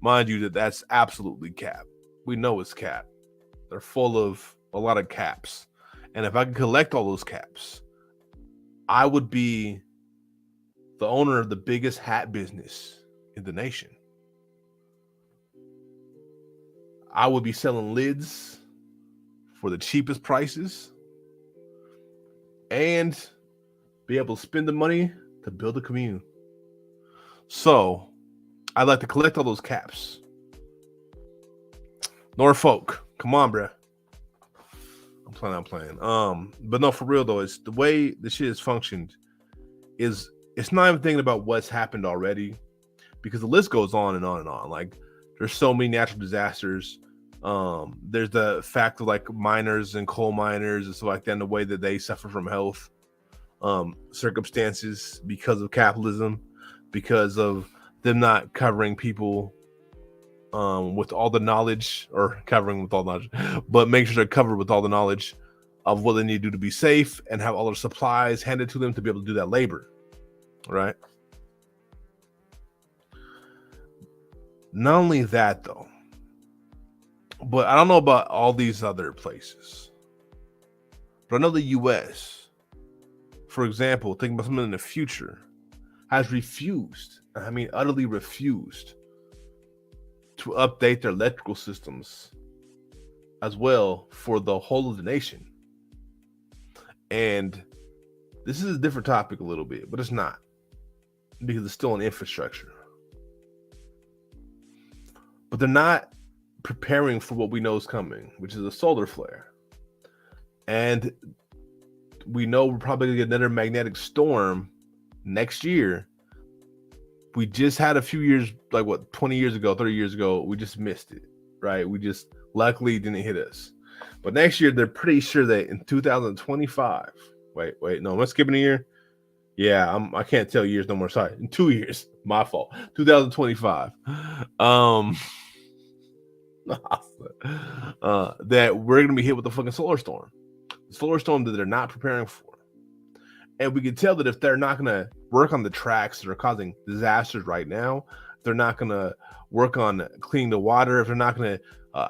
Mind you, that's absolutely cap. We know it's cap. They're full of a lot of caps. And if I could collect all those caps, I would be the owner of the biggest hat business in the nation. I would be selling lids for the cheapest prices and be able to spend the money to build a commune. So I'd like to collect all those caps. Norfolk, come on, bruh. I'm playing. But no, for real though, it's the way the shit has functioned is it's not even thinking about what's happened already, because the list goes on and on and on. Like there's so many natural disasters. There's the fact of like miners and coal miners and stuff like that, and the way that they suffer from health circumstances because of capitalism, because of them not covering people with all the knowledge, or covering with all knowledge, but make sure they're covered with all the knowledge of what they need to do to be safe and have all their supplies handed to them to be able to do that labor, right? Not only that though, but I don't know about all these other places, but I know the US for example, thinking about something in the future, has refused, I mean utterly refused, to update their electrical systems as well for the whole of the nation. And this is a different topic a little bit, but it's not, because it's still an infrastructure. But they're not preparing for what we know is coming, which is a solar flare. And we know we're probably going to get another magnetic storm next year. We just had a few years, like 20 years ago, 30 years ago, we just missed it, right? We just luckily didn't hit us. But next year, they're pretty sure that in 2025, wait, no, am I skipping a year? Yeah, I can't tell years no more. Sorry, in 2 years, my fault. 2025. That we're gonna be hit with a fucking solar storm. The solar storm that they're not preparing for. And we can tell that if they're not gonna work on the tracks that are causing disasters right now, they're not gonna work on cleaning the water, if they're not gonna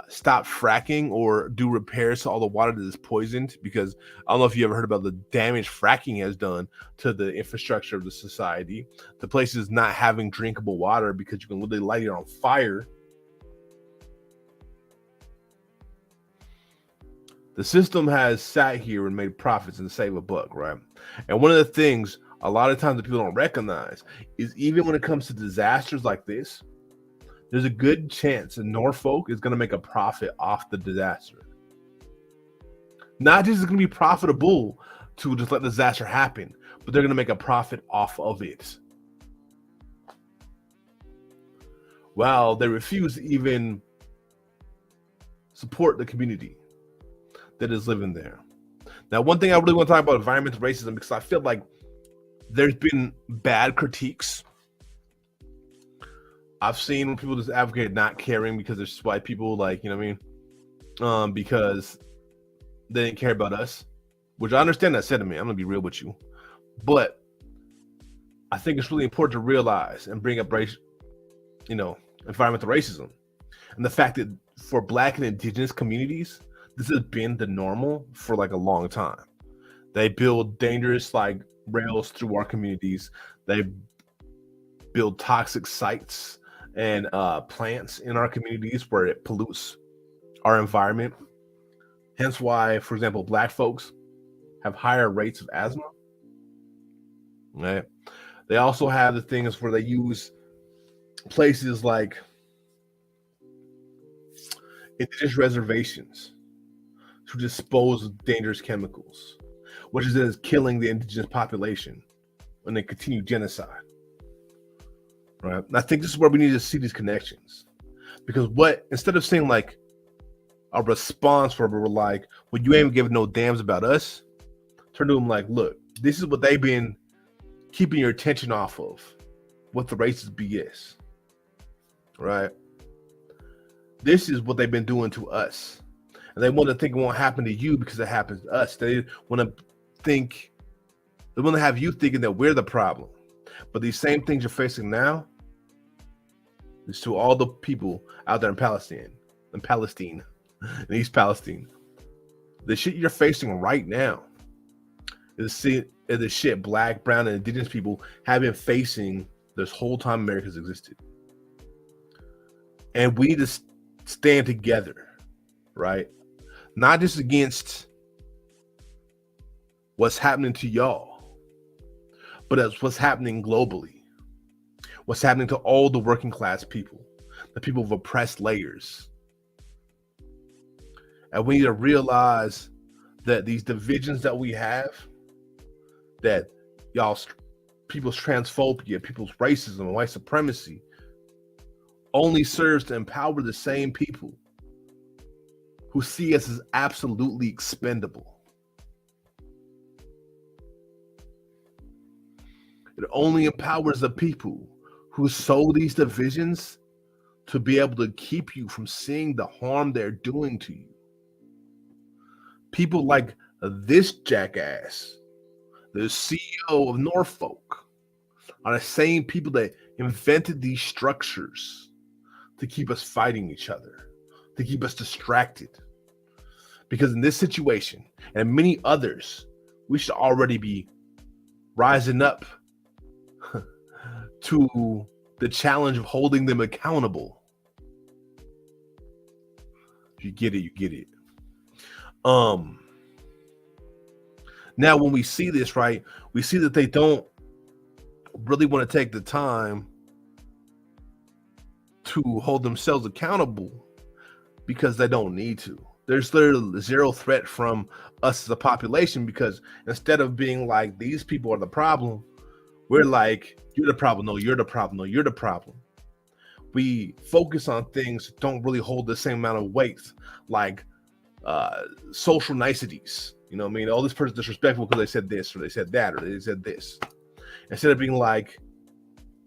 stop fracking or do repairs to all the water that is poisoned, because I don't know if you ever heard about the damage fracking has done to the infrastructure of the society. The place is not having drinkable water because you can literally light it on fire. The system has sat here and made profits and save a buck, right? And one of the things a lot of times that people don't recognize is, even when it comes to disasters like this, there's a good chance that Norfolk is going to make a profit off the disaster. Not just is it going to be profitable to just let the disaster happen, but they're going to make a profit off of it. While they refuse to even support the community that is living there. Now, one thing I really want to talk about environmental racism, because I feel like there's been bad critiques. I've seen people just advocate not caring because there's just white people, like, you know what I mean? Because they didn't care about us, which I understand that sentiment. I'm gonna be real with you, but I think it's really important to realize and bring up race, environmental racism, and the fact that for Black and Indigenous communities, this has been the normal for like a long time. They build dangerous rails through our communities. They build toxic sites and plants in our communities where it pollutes our environment. Hence why, for example, Black folks have higher rates of asthma. Right? They also have the things where they use places like indigenous reservations to dispose of dangerous chemicals, which is killing the indigenous population when they continue genocide. Right? And I think this is where we need to see these connections, because instead of saying like a response where we're like, well, you ain't giving no damns about us, turn to them like, look, this is what they've been keeping your attention off of, what the racist BS, right? This is what they've been doing to us. And they want to think it won't happen to you because it happens to us. They want to have you thinking that we're the problem. But these same things you're facing now is to all the people out there in Palestine, in East Palestine. The shit you're facing right now is the shit Black, brown, and indigenous people have been facing this whole time America's existed. And we need to stand together, right? Not just against what's happening to y'all, but as what's happening globally. What's happening to all the working class people, the people of oppressed layers. And we need to realize that these divisions that we have, that people's transphobia, people's racism, and white supremacy only serves to empower the same people who see us as absolutely expendable. It only empowers the people who sow these divisions to be able to keep you from seeing the harm they're doing to you. People like this jackass, the CEO of Norfolk, are the same people that invented these structures to keep us fighting each other, to keep us distracted. Because in this situation and many others, we should already be rising up to the challenge of holding them accountable. You get it, you get it. Now when we see this, right, we see that they don't really want to take the time to hold themselves accountable because they don't need to. There's literally zero threat from us as a population, because instead of being like, these people are the problem, we're like, you're the problem. No, you're the problem. No, you're the problem. We focus on things that don't really hold the same amount of weight, like social niceties. You know what I mean? Oh, this person's disrespectful because they said this or they said that or they said this. Instead of being like,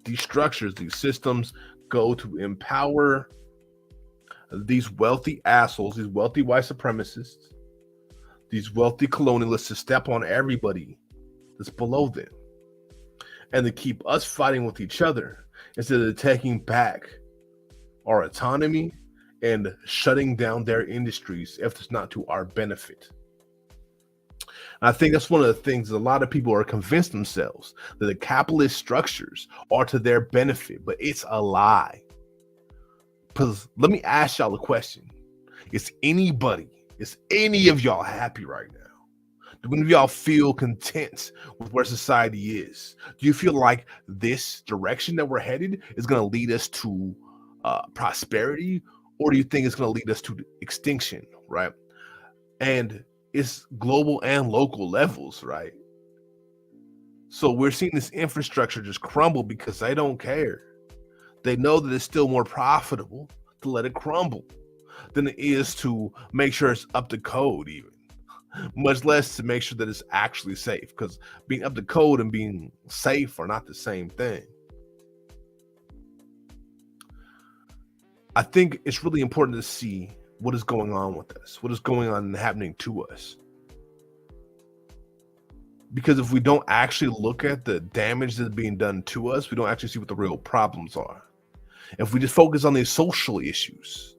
these structures, these systems go to empower these wealthy assholes, these wealthy white supremacists, these wealthy colonialists to step on everybody that's below them, and to keep us fighting with each other instead of taking back our autonomy and shutting down their industries if it's not to our benefit. And I think that's one of the things that a lot of people are convinced themselves, that the capitalist structures are to their benefit, but it's a lie. Because let me ask y'all a question. Is any of y'all happy right now? Do any of y'all feel content with where society is? Do you feel like this direction that we're headed is going to lead us to prosperity, or do you think it's going to lead us to extinction, right? And it's global and local levels, right? So we're seeing this infrastructure just crumble because they don't care. They know that it's still more profitable to let it crumble than it is to make sure it's up to code, even much less to make sure that it's actually safe, because being up to code and being safe are not the same thing. I think it's really important to see what is going on with us, what is going on and happening to us. Because if we don't actually look at the damage that's being done to us, we don't actually see what the real problems are. If we just focus on these social issues,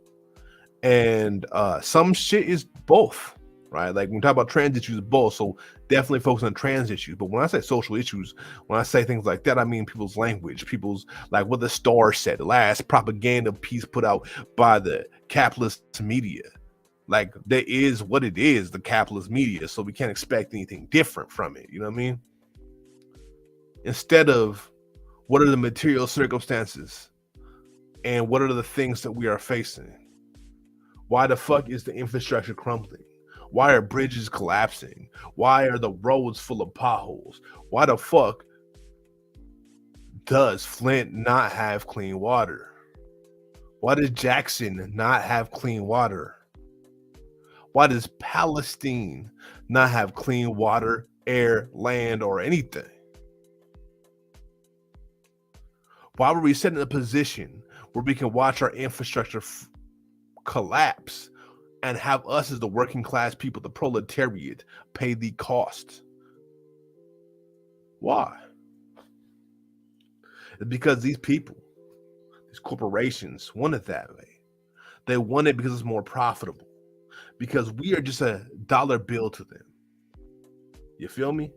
and some shit is both, right? Like when we talk about trans issues, both. So definitely focus on trans issues. But when I say social issues, when I say things like that, I mean people's language, people's, like what the Star said, the last propaganda piece put out by the capitalist media. Like, there is what it is, the capitalist media. So we can't expect anything different from it. You know what I mean? Instead of what are the material circumstances and what are the things that we are facing? Why the fuck is the infrastructure crumbling? Why are bridges collapsing? Why are the roads full of potholes? Why the fuck does Flint not have clean water? Why does Jackson not have clean water? Why does Palestine not have clean water, air, land, or anything? Why were we set in a position where we can watch our infrastructure collapse and have us as the working class people, the proletariat, pay the cost? Why? It's because these people, these corporations, want it that way. They want it because it's more profitable. Because we are just a dollar bill to them. You feel me?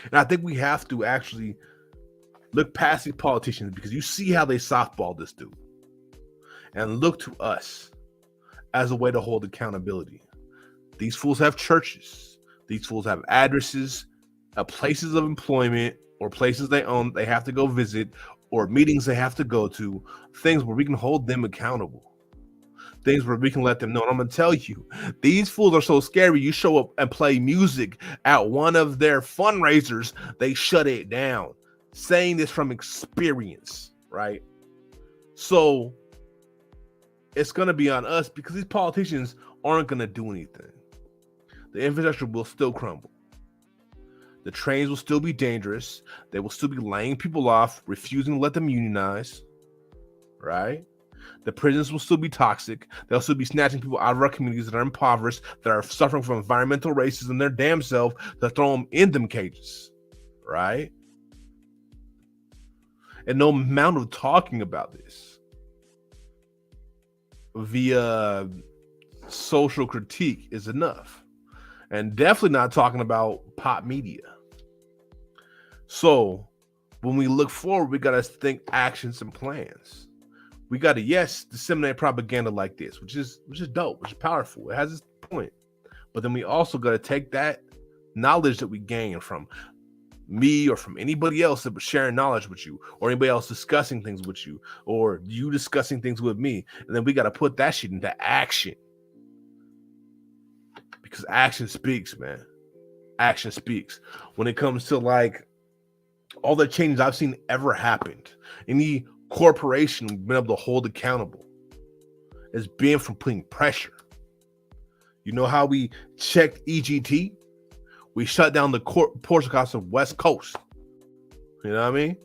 And I think we have to actually look past these politicians, because you see how they softball this dude, and look to us as a way to hold accountability. These fools have churches. These fools have addresses, places of employment, or places they own, they have to go visit, or meetings they have to go to, things where we can hold them accountable. Things where we can let them know. And I'm going to tell you, these fools are so scary. You show up and play music at one of their fundraisers, they shut it down. Saying this from experience, right? So it's going to be on us, because these politicians aren't going to do anything. The infrastructure will still crumble. The trains will still be dangerous. They will still be laying people off, refusing to let them unionize, right? The prisons will still be toxic. They'll still be snatching people out of our communities that are impoverished, that are suffering from environmental racism, their damn self, to throw them in them cages, right? And no amount of talking about this via social critique is enough. and definitely not talking about pop media. So when we look forward, we got to think actions and plans. We got to, yes, disseminate propaganda like this, which is dope, which is powerful. It has its point. But then we also got to take that knowledge that we gain from me or from anybody else that was sharing knowledge with you, or anybody else discussing things with you, or you discussing things with me, and then we got to put that shit into action, because action speaks, man. Action speaks. When it comes to like all the changes I've seen ever happened, any corporation been able to hold accountable, has been from putting pressure. You know how we checked EGT? We shut down the ports across the West Coast. You know what I mean?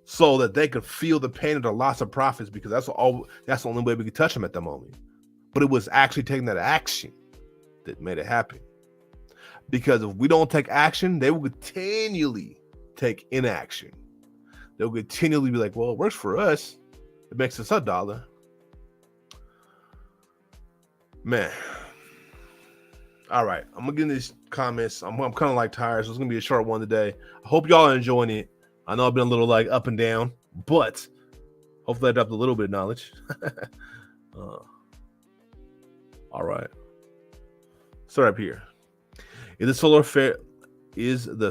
So that they could feel the pain of the loss of profits, because that's the only way we could touch them at the moment. But it was actually taking that action that made it happen. Because if we don't take action, they will continually take inaction. They'll continually be like, well, it works for us. It makes us $1. Man. All right, I'm gonna get in these comments. I'm kind of like tired, so it's gonna be a short one today. I hope y'all are enjoying it. I know I've been a little like up and down, but hopefully I dropped a little bit of knowledge. All right, start up here. If the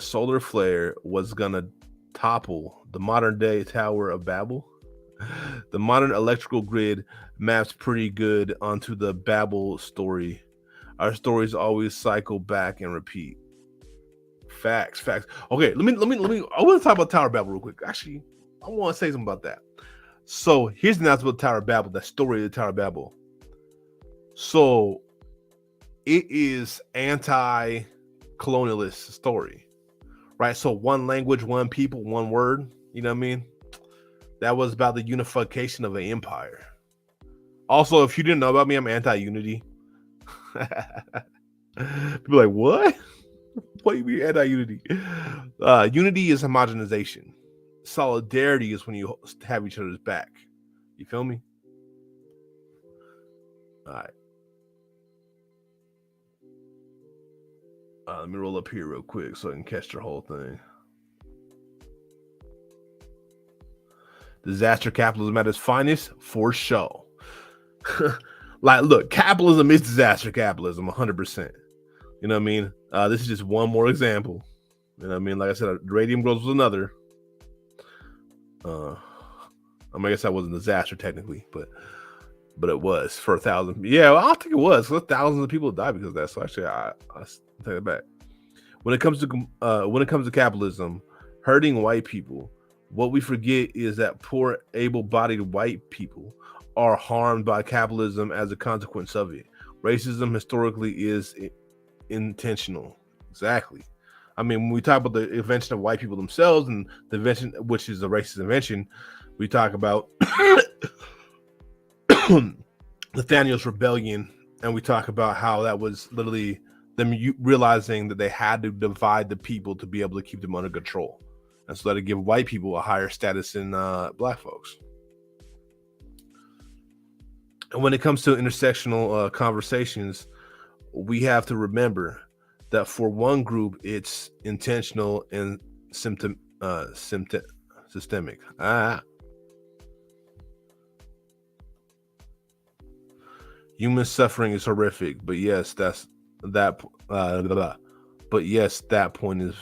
solar flare was gonna topple the modern day Tower of Babel, the modern electrical grid maps pretty good onto the Babel story. Our stories always cycle back and repeat. Facts. Okay, let me. I want to talk about Tower of Babel real quick. Actually, I want to say something about that. So here's the announcement about Tower of Babel. That story of the Tower of Babel. So it is anti-colonialist story, right? So one language, one people, one word. You know what I mean? That was about the unification of an empire. Also, if you didn't know about me, I'm anti-unity. People are like, what? What do you mean anti-unity? Unity is homogenization. Solidarity is when you have each other's back. You feel me? All right. Let me roll up here real quick so I can catch the whole thing. Disaster capitalism at its finest, for show. Like, look, capitalism is disaster capitalism, 100%. You know what I mean? This is just one more example. You know what I mean? Like I said, radium growth was another. I guess that wasn't a disaster technically, but it was for 1,000. Yeah, well, I don't think it was. Thousands of people died because of that. So actually, I take it back. When it comes to capitalism, hurting white people, what we forget is that poor, able-bodied white people are harmed by capitalism as a consequence of it. Racism historically is intentional. Exactly. I mean, when we talk about the invention of white people themselves and the invention, which is a racist invention, we talk about Nathaniel's rebellion, and we talk about how that was literally them realizing that they had to divide the people to be able to keep them under control, and so that it give white people a higher status than black folks. And when it comes to intersectional conversations, we have to remember that for one group, it's intentional and systemic. Human suffering is horrific, but yes, that point is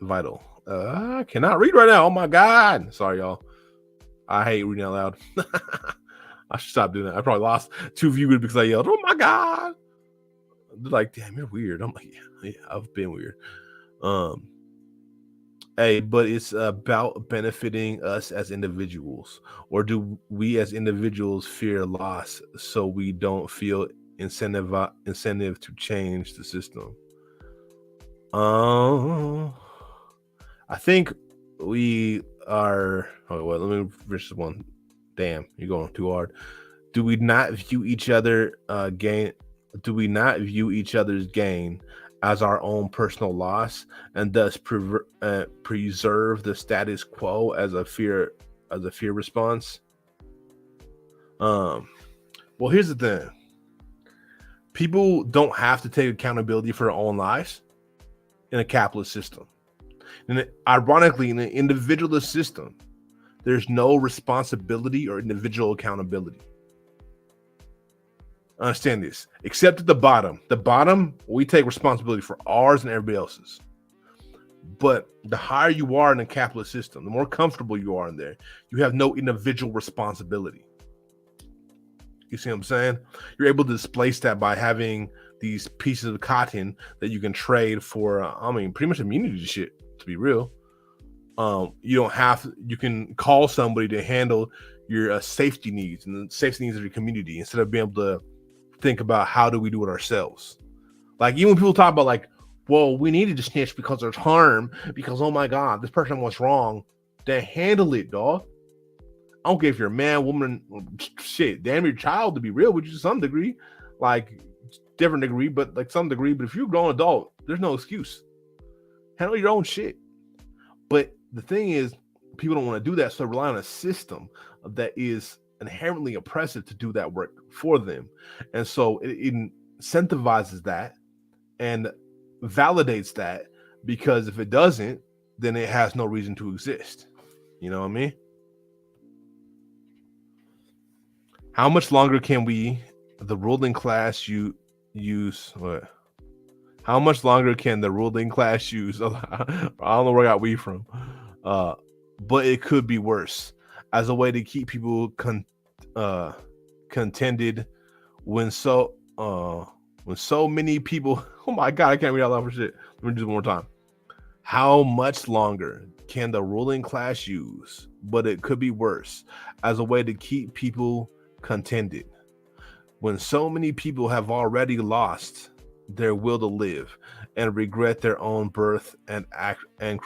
vital. I cannot read right now. Oh my God! Sorry, y'all. I hate reading out loud. I should stop doing that. I probably lost 2 viewers because I yelled, "Oh my God!" They're like, "Damn, you're weird." I'm like, "Yeah, I've been weird." But it's about benefiting us as individuals, or do we as individuals fear loss so we don't feel incentive to change the system? I think we are. Oh well, let me finish this one. Damn, you're going too hard. Do we not view each other gain? Do we not view each other's gain as our own personal loss, and thus preserve the status quo as a fear response? Well, here's the thing. People don't have to take accountability for their own lives in a capitalist system. And ironically, in an individualist system, there's no responsibility or individual accountability. Understand this, except at the bottom. The bottom, we take responsibility for ours and everybody else's. But the higher you are in a capitalist system, the more comfortable you are in there, you have no individual responsibility. You see what I'm saying? You're able to displace that by having these pieces of cotton that you can trade for, pretty much immunity to shit, to be real. You can call somebody to handle your safety needs and the safety needs of your community instead of being able to think about how do we do it ourselves. Like, even when people talk about like, well, we needed to snitch because there's harm, because, oh my God, this person was wrong, then handle it, dog. I don't care if you're a man, woman, shit, damn your child, to be real with you to some degree, like different degree, but like some degree. But if you're a grown adult, there's no excuse. Handle your own shit. But the thing is, people don't want to do that, so they rely on a system that is inherently oppressive to do that work for them. And so it incentivizes that and validates that, because if it doesn't, then it has no reason to exist. You know what I mean? How much longer can we, the ruling class, use what? How much longer can the ruling class use? I don't know where I got we from. But it could be worse as a way to keep people contented when so many people. Oh my God, I can't read out loud for shit. Let me do this one more time. How much longer can the ruling class use? But it could be worse as a way to keep people contented when so many people have already lost their will to live and regret their own birth and act and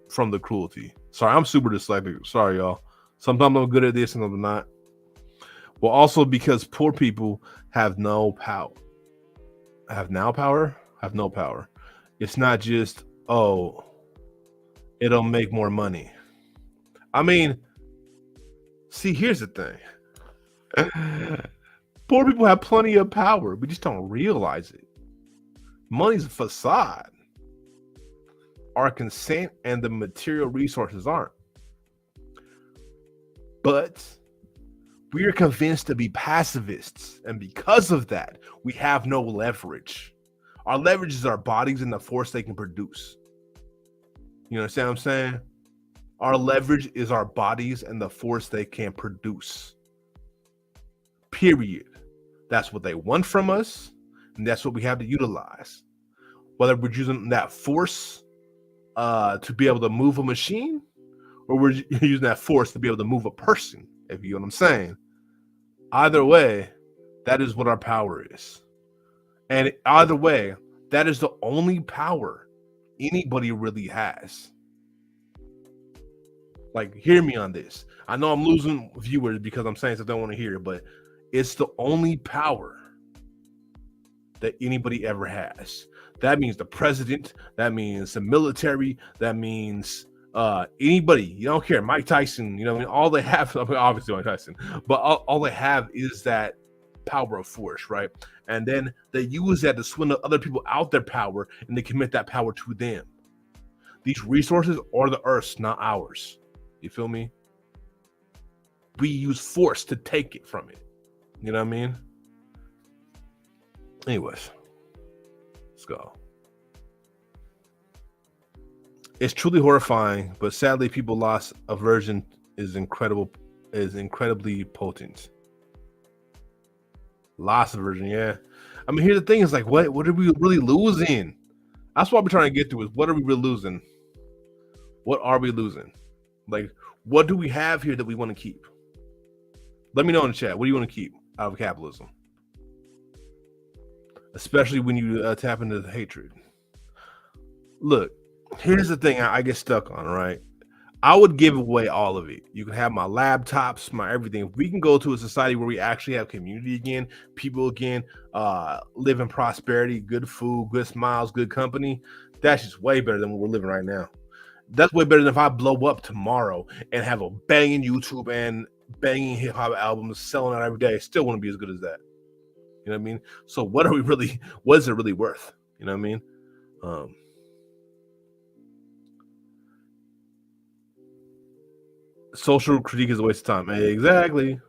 from the cruelty. Sorry, I'm super dyslexic. Sorry, y'all. Sometimes I'm good at this and I'm not. Well, also because poor people have no power. Have no power. It's not just, oh, it'll make more money. I mean, see, here's the thing. Poor people have plenty of power. We just don't realize it. Money's a facade. Our consent and the material resources aren't. But we are convinced to be pacifists. And because of that, we have no leverage. Our leverage is our bodies and the force they can produce. You understand what I'm saying? Our leverage is our bodies and the force they can produce. Period. That's what they want from us, and that's what we have to utilize. Whether we're using that force to be able to move a machine, or we're using that force to be able to move a person, if you know what I'm saying. Either way, that is what our power is. And either way, that is the only power anybody really has. Like, hear me on this. I know I'm losing viewers because I'm saying stuff they don't want to hear, but it's the only power that anybody ever has. That means the president. That means the military. That means anybody. You don't care. Mike Tyson. You know what I mean? All they have, obviously Mike Tyson, but all they have is that power of force, right? And then they use that to swindle other people out their power, and they commit that power to them. These resources are the Earth's, not ours. You feel me? We use force to take it from it. You know what I mean? Anyways, let's go. It's truly horrifying, but sadly, people lost aversion is incredibly potent. Loss aversion, yeah. I mean, here's the thing: is like, what are we really losing? That's what we're trying to get to. Is what are we really losing? What are we losing? Like, what do we have here that we want to keep? Let me know in the chat. What do you want to keep out of capitalism? Especially when you tap into the hatred. Look, here's the thing I get stuck on, right? I would give away all of it. You can have my laptops, my everything. If we can go to a society where we actually have community again, people again, live in prosperity, good food, good smiles, good company, that's just way better than what we're living right now. That's way better than if I blow up tomorrow and have a banging YouTube and banging hip hop albums selling out every day. It still wouldn't be as good as that. You know what I mean? So what is it really worth? You know what I mean? Social critique is a waste of time. Exactly.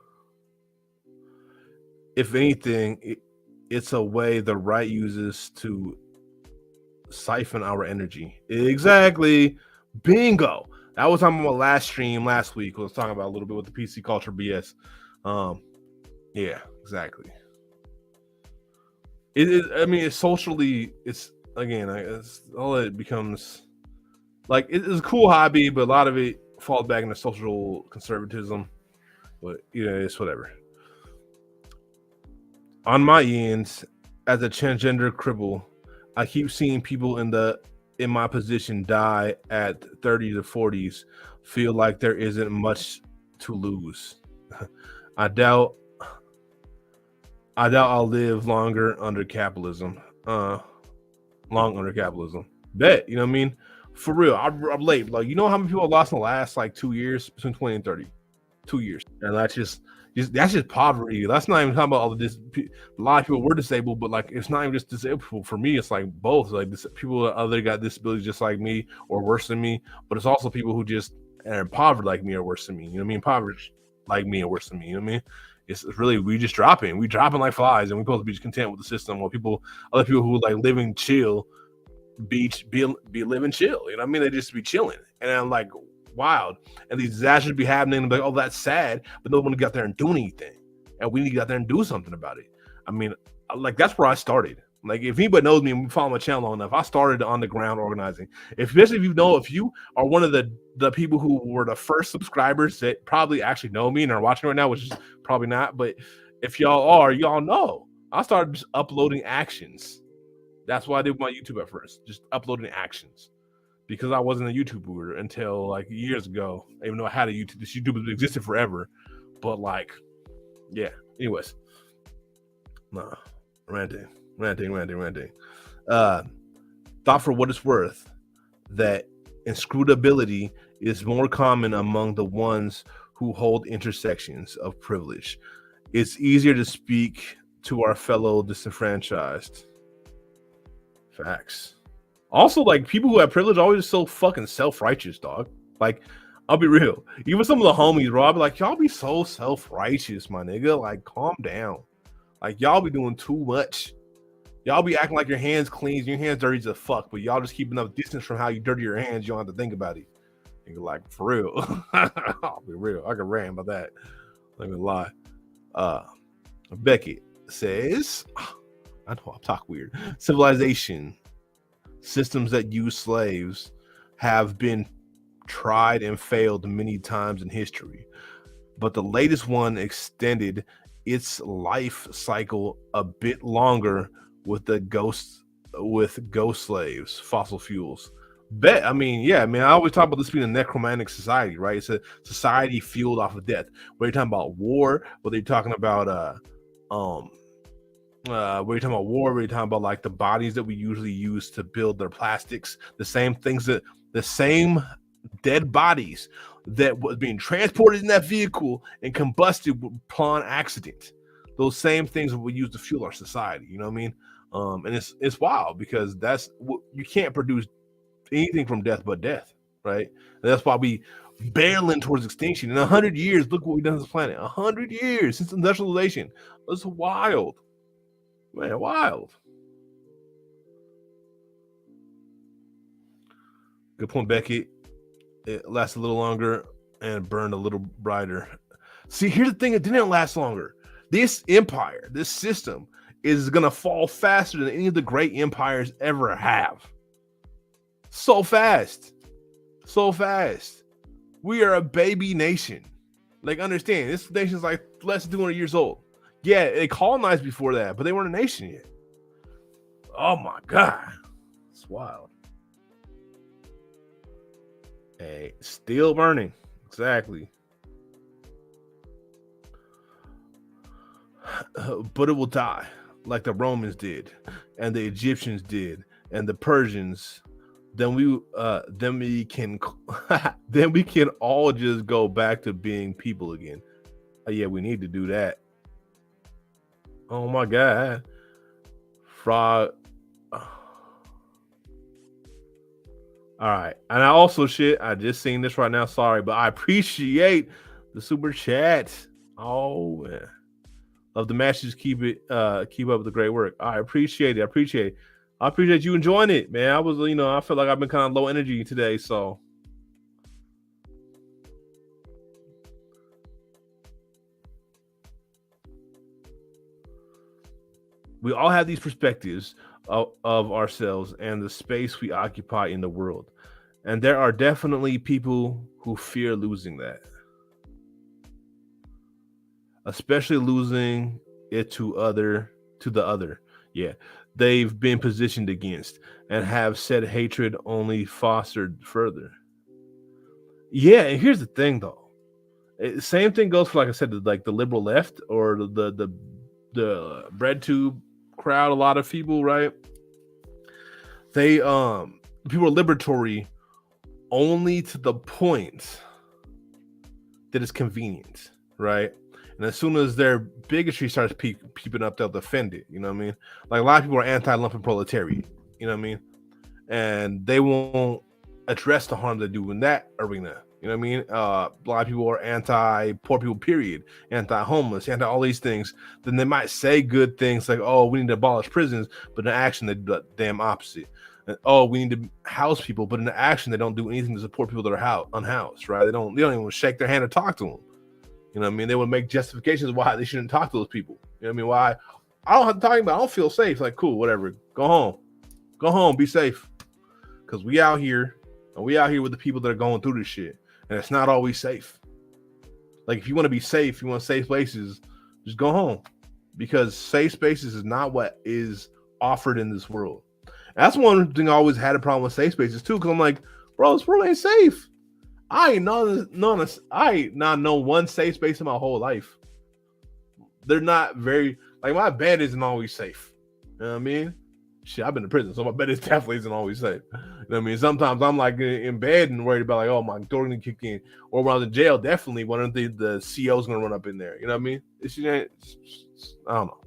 If anything, it's a way the right uses to siphon our energy. Exactly. Bingo. That was on my last stream last week. I was talking about a little bit with the PC culture BS. Yeah, exactly. I mean, it's socially. It's again. It's all it becomes. Like it's a cool hobby, but a lot of it falls back into social conservatism. But it's whatever. On my end, as a transgender cripple, I keep seeing people in my position die at 30 to 40s, feel like there isn't much to lose. I doubt I'll live longer under capitalism. Long under capitalism. Bet, you know what I mean? For real, I'm late. Like, you know how many people I lost in the last like 2 years, between 20 and 30? 2 years. And that's just poverty. That's not even talking about all of this. A lot of people were disabled, but like it's not even just disabled people. For me, it's like both. Like people that other got disabilities just like me or worse than me, but it's also people who just are impoverished like me or worse than me. You know what I mean? Impoverished like me or worse than me. You know what I mean? It's really we dropping like flies, and we're supposed to be just content with the system. While other people who like living chill, be living chill. You know what I mean? They just be chilling, and I'm like wild. And these disasters be happening. And like, oh, that's sad, but no one got there and do anything, and we need to get out there and do something about it. I mean, like that's where I started. Like if anybody knows me and we follow my channel long enough, I started on the ground organizing. Especially if you are one of the people who were the first subscribers that probably actually know me and are watching right now, which is probably not, but if y'all know, I started just uploading actions. That's why I did my YouTube at first, just uploading actions, because I wasn't a YouTuber until like years ago, even though I had a YouTube. This YouTube existed forever, but like, yeah. Anyways, nah, ranting. Thought for what it's worth that inscrutability is more common among the ones who hold intersections of privilege. It's easier to speak to our fellow disenfranchised. Facts. Also, like people who have privilege are always so fucking self-righteous, dog. Like, I'll be real. Even some of the homies, bro, I'll be like, y'all be so self-righteous, my nigga. Like, calm down. Like, y'all be doing too much. Y'all be acting like your hands clean, your hands dirty as fuck, but y'all just keep enough distance from how you dirty your hands. You don't have to think about it. And you're like, for real. I'll be real. I can rant about that. Let me lie. Beckett says, I know I'm talking weird. Civilization systems that use slaves have been tried and failed many times in history, but the latest one extended its life cycle a bit longer with ghost slaves, fossil fuels. I mean, I always talk about this being a necromantic society, right? It's a society fueled off of death. Whether you're talking about war, whether you're talking about where you're talking about war, where you're talking about like the bodies that we usually use to build their plastics, the same dead bodies that was being transported in that vehicle and combusted upon accident. Those same things that we use to fuel our society. You know what I mean? And it's wild because you can't produce anything from death but death, right? And that's why we barreling towards extinction. In 100 years, look what we've done to this planet. 100 years since industrialization. It's wild. Man, wild. Good point, Becky. It lasts a little longer and burned a little brighter. See, here's the thing: it didn't last longer. This empire, this system, is gonna fall faster than any of the great empires ever have. So fast. We are a baby nation. Like, understand, this nation's like less than 200 years old. Yeah, they colonized before that, but they weren't a nation yet. Oh my God. It's wild. Hey, still burning. Exactly. But it will die like the Romans did, and the Egyptians did, and the Persians. Then we can then we can all just go back to being people again. Yeah, we need to do that. Oh my god. Frog. All right. And I also I just seen this right now. Sorry, but I appreciate the super chat. Oh man. Love the matches. Keep up with the great work. I appreciate it. I appreciate you enjoying it, man. I was, I feel like I've been kind of low energy today, so we all have these perspectives of ourselves and the space we occupy in the world. And there are definitely people who fear losing that, especially losing it to the other. Yeah. They've been positioned against and have said hatred only fostered further. Yeah, and here's the thing though. Same thing goes for, like I said, like the liberal left or the bread tube crowd. A lot of people, right? They people are liberatory only to the point that it's convenient, right? And as soon as their bigotry starts peeping up, they'll defend it. You know what I mean? Like a lot of people are anti-lumpen proletariat. You know what I mean? And they won't address the harm they do in that arena. You know what I mean? A lot of people are anti-poor people, period, anti-homeless, anti all these things. Then they might say good things like, "Oh, we need to abolish prisons," but in action they do the damn opposite. And, "Oh, we need to house people," but in action they don't do anything to support people that are unhoused. Right? They don't even shake their hand or talk to them. You know what I mean? They would make justifications why they shouldn't talk to those people. You know what I mean? Why I don't have to talk about. I don't feel safe. Like, cool, whatever. Go home, be safe. Because we out here with the people that are going through this shit, and it's not always safe. Like, if you want to be safe, you want safe places, just go home, because safe spaces is not what is offered in this world. And that's one thing I always had a problem with safe spaces too, because I'm like, bro, this world ain't safe. I ain't not know one safe space in my whole life. They're not very, like, my bed isn't always safe. You know what I mean? Shit, I've been to prison, so my bed is definitely isn't always safe. You know what I mean? Sometimes I'm like in bed and worried about, like, oh, my door gonna kick in. Or when I was in jail, definitely one of the CO's gonna run up in there. You know what I mean? I don't know.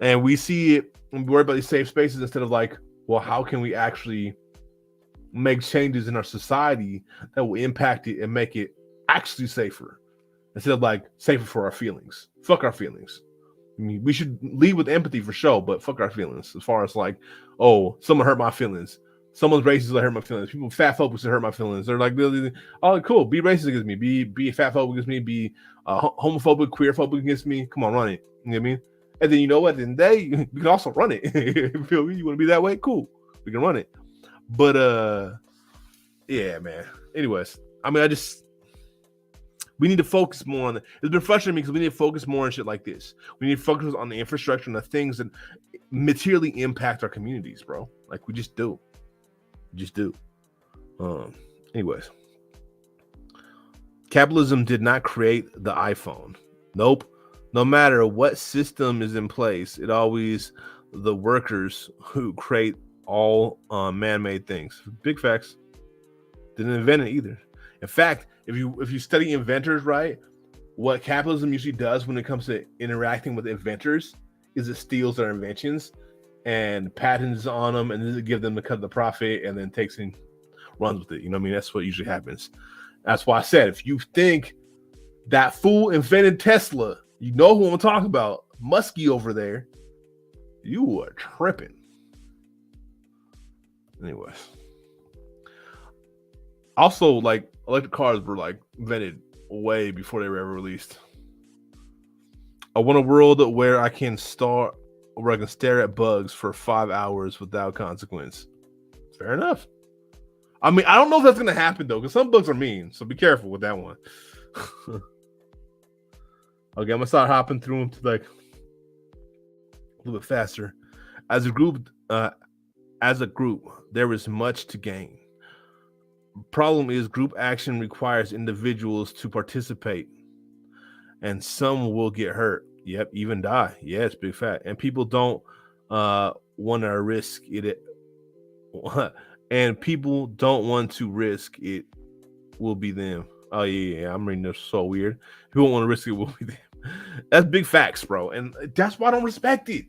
And we see it and we worry about these safe spaces instead of like, well, how can we actually make changes in our society that will impact it and make it actually safer, instead of like safer for our feelings. Fuck our feelings. I mean, we should lead with empathy for sure, but fuck our feelings. As far as like, oh, someone hurt my feelings. Someone's racist will hurt my feelings. People fat phobic will hurt my feelings. They're like, oh, cool. Be racist against me. Be fat phobic against me. Be homophobic, queer phobic against me. Come on, run it. You know what I mean? And then you know what? Then we can also run it. Feel me? You want to be that way? Cool. We can run it. But yeah, man. Anyways, I mean, we need to focus more on it. It's been frustrating me because we need to focus more on shit like this. We need to focus on the infrastructure and the things that materially impact our communities, bro. Like, we just do. Anyways, capitalism did not create the iPhone. Nope. No matter what system is in place, it always the workers who create all man-made things. Big facts. Didn't invent it either. In fact, if you study inventors, right, what capitalism usually does when it comes to interacting with inventors is it steals their inventions and patents on them, and then give them the cut of the profit, and then takes and runs with it. You know what I mean? That's what usually happens. That's why I said, if you think that fool invented Tesla, you know who I'm talking about, Muskie over there, you are tripping. Anyways. Also, like, electric cars were like invented way before they were ever released. I want a world where I can stare at bugs for 5 hours without consequence. Fair enough. I mean, I don't know if that's gonna happen though, because some bugs are mean, so be careful with that one. Okay, I'm gonna start hopping through them to like a little bit faster. As a group, there is much to gain. Problem is, group action requires individuals to participate, and some will get hurt. Yep, even die. Yeah, it's big fat. And people don't want to risk it. And people don't want to risk it. Will be them. Oh yeah, I'm reading this so weird. People don't want to risk it. Will be them. That's big facts, bro. And that's why I don't respect it.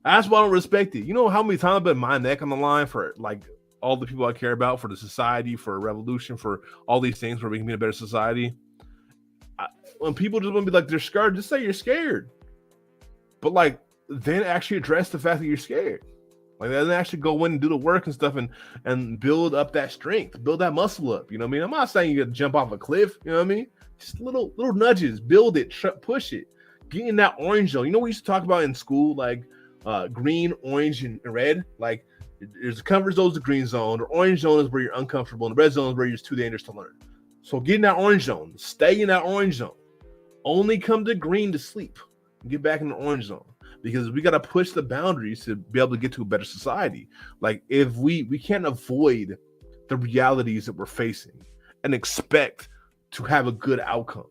That's why I don't respect it. You know how many times I've been my neck on the line for like all the people I care about, for the society, for a revolution, for all these things, for making me a better society. When people just want to be like, they're scared, just say you're scared. But like, then actually address the fact that you're scared. Like, then actually go in and do the work and stuff and build up that strength, build that muscle up. You know what I mean? I'm not saying you got to jump off a cliff. You know what I mean? Just little nudges, build it, push it, get in that orange zone. You know, we used to talk about in school, like green, orange, and red. Like, there's a comfort zone, the green zone. The orange zone is where you're uncomfortable, and the red zone is where you're too dangerous to learn. So get in that orange zone, stay in that orange zone. Only come to green to sleep. Get back in the orange zone, because we got to push the boundaries to be able to get to a better society. Like, if we can't avoid the realities that we're facing and expect to have a good outcome,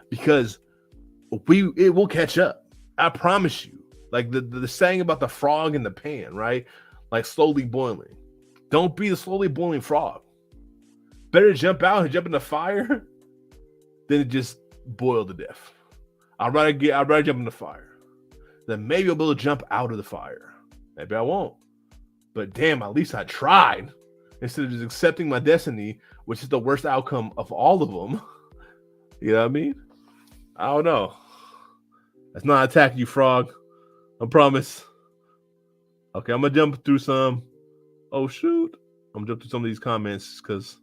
because it will catch up. I promise you. Like the saying about the frog in the pan, right? Like slowly boiling. Don't be the slowly boiling frog. Better jump out and jump in the fire than just boil to death. I'd rather jump in the fire. Then maybe I'll be able to jump out of the fire. Maybe I won't. But damn, at least I tried. Instead of just accepting my destiny, which is the worst outcome of all of them. You know what I mean? I don't know. That's not attacking you, frog. I promise. Okay, I'm gonna jump through some. Oh shoot. I'm gonna jump through some of these comments because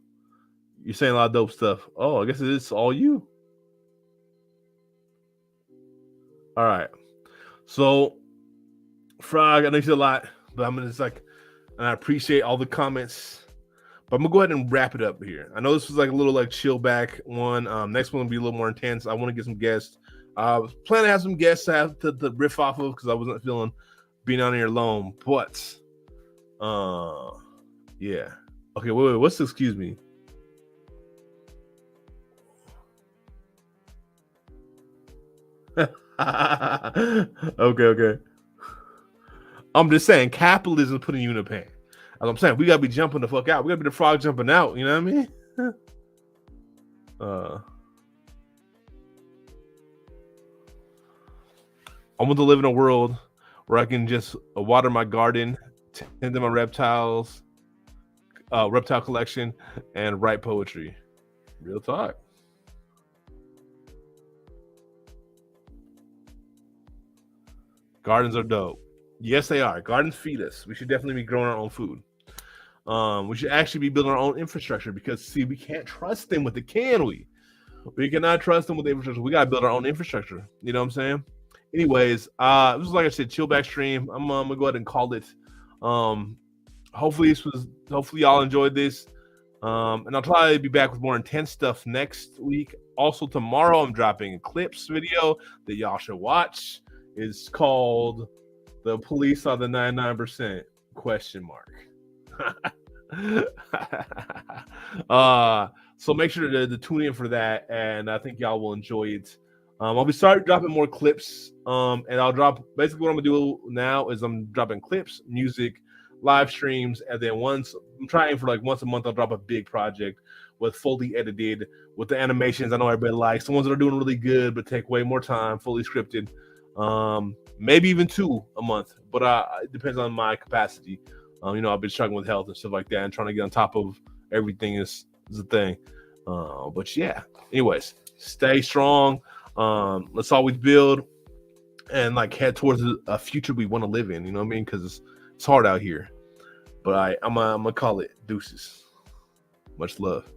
you're saying a lot of dope stuff. Oh, I guess it is all you. All right. So, Frog, I know you said a lot, but I'm gonna just and I appreciate all the comments. But I'm gonna go ahead and wrap it up here. I know this was like a little like chill back one. Next one will be a little more intense. I want to get some guests. I was planning to have some guests I have to riff off of because I wasn't feeling being on here alone. But yeah. Okay, wait, what's this? Excuse me. Okay. I'm just saying, capitalism is putting you in a pan. As I'm saying, we gotta be jumping the fuck out. We gotta be the frog jumping out. You know what I mean? I want to live in a world where I can just water my garden, tend to my reptiles, reptile collection, and write poetry. Real talk. Gardens are dope. Yes, they are. Gardens feed us. We should definitely be growing our own food. We should actually be building our own infrastructure because, see, we can't trust them with it, can we? We cannot trust them with the infrastructure. We got to build our own infrastructure. You know what I'm saying? Anyways, this was, like I said, chill back stream. I'm gonna go ahead and call it. Hopefully y'all enjoyed this. And I'll try to be back with more intense stuff next week. Also, tomorrow I'm dropping a clips video that y'all should watch. It's called "The Police Are the 99%?" ? So make sure to tune in for that, and I think y'all will enjoy it. I'll be starting dropping more clips, and I'll drop basically what I'm gonna do now is I'm dropping clips, music, live streams, and then I'm trying for like once a month I'll drop a big project with fully edited, with the animations I know everybody likes, the ones that are doing really good but take way more time, fully scripted. Maybe even 2 a month, but it depends on my capacity. I've been struggling with health and stuff like that, and trying to get on top of everything is the thing. But yeah, anyways, stay strong. Let's always build and like head towards a future we want to live in. You know what I mean? Because it's hard out here. But I'm gonna call it deuces. Much love.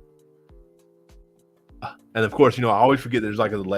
And of course, I always forget there's like a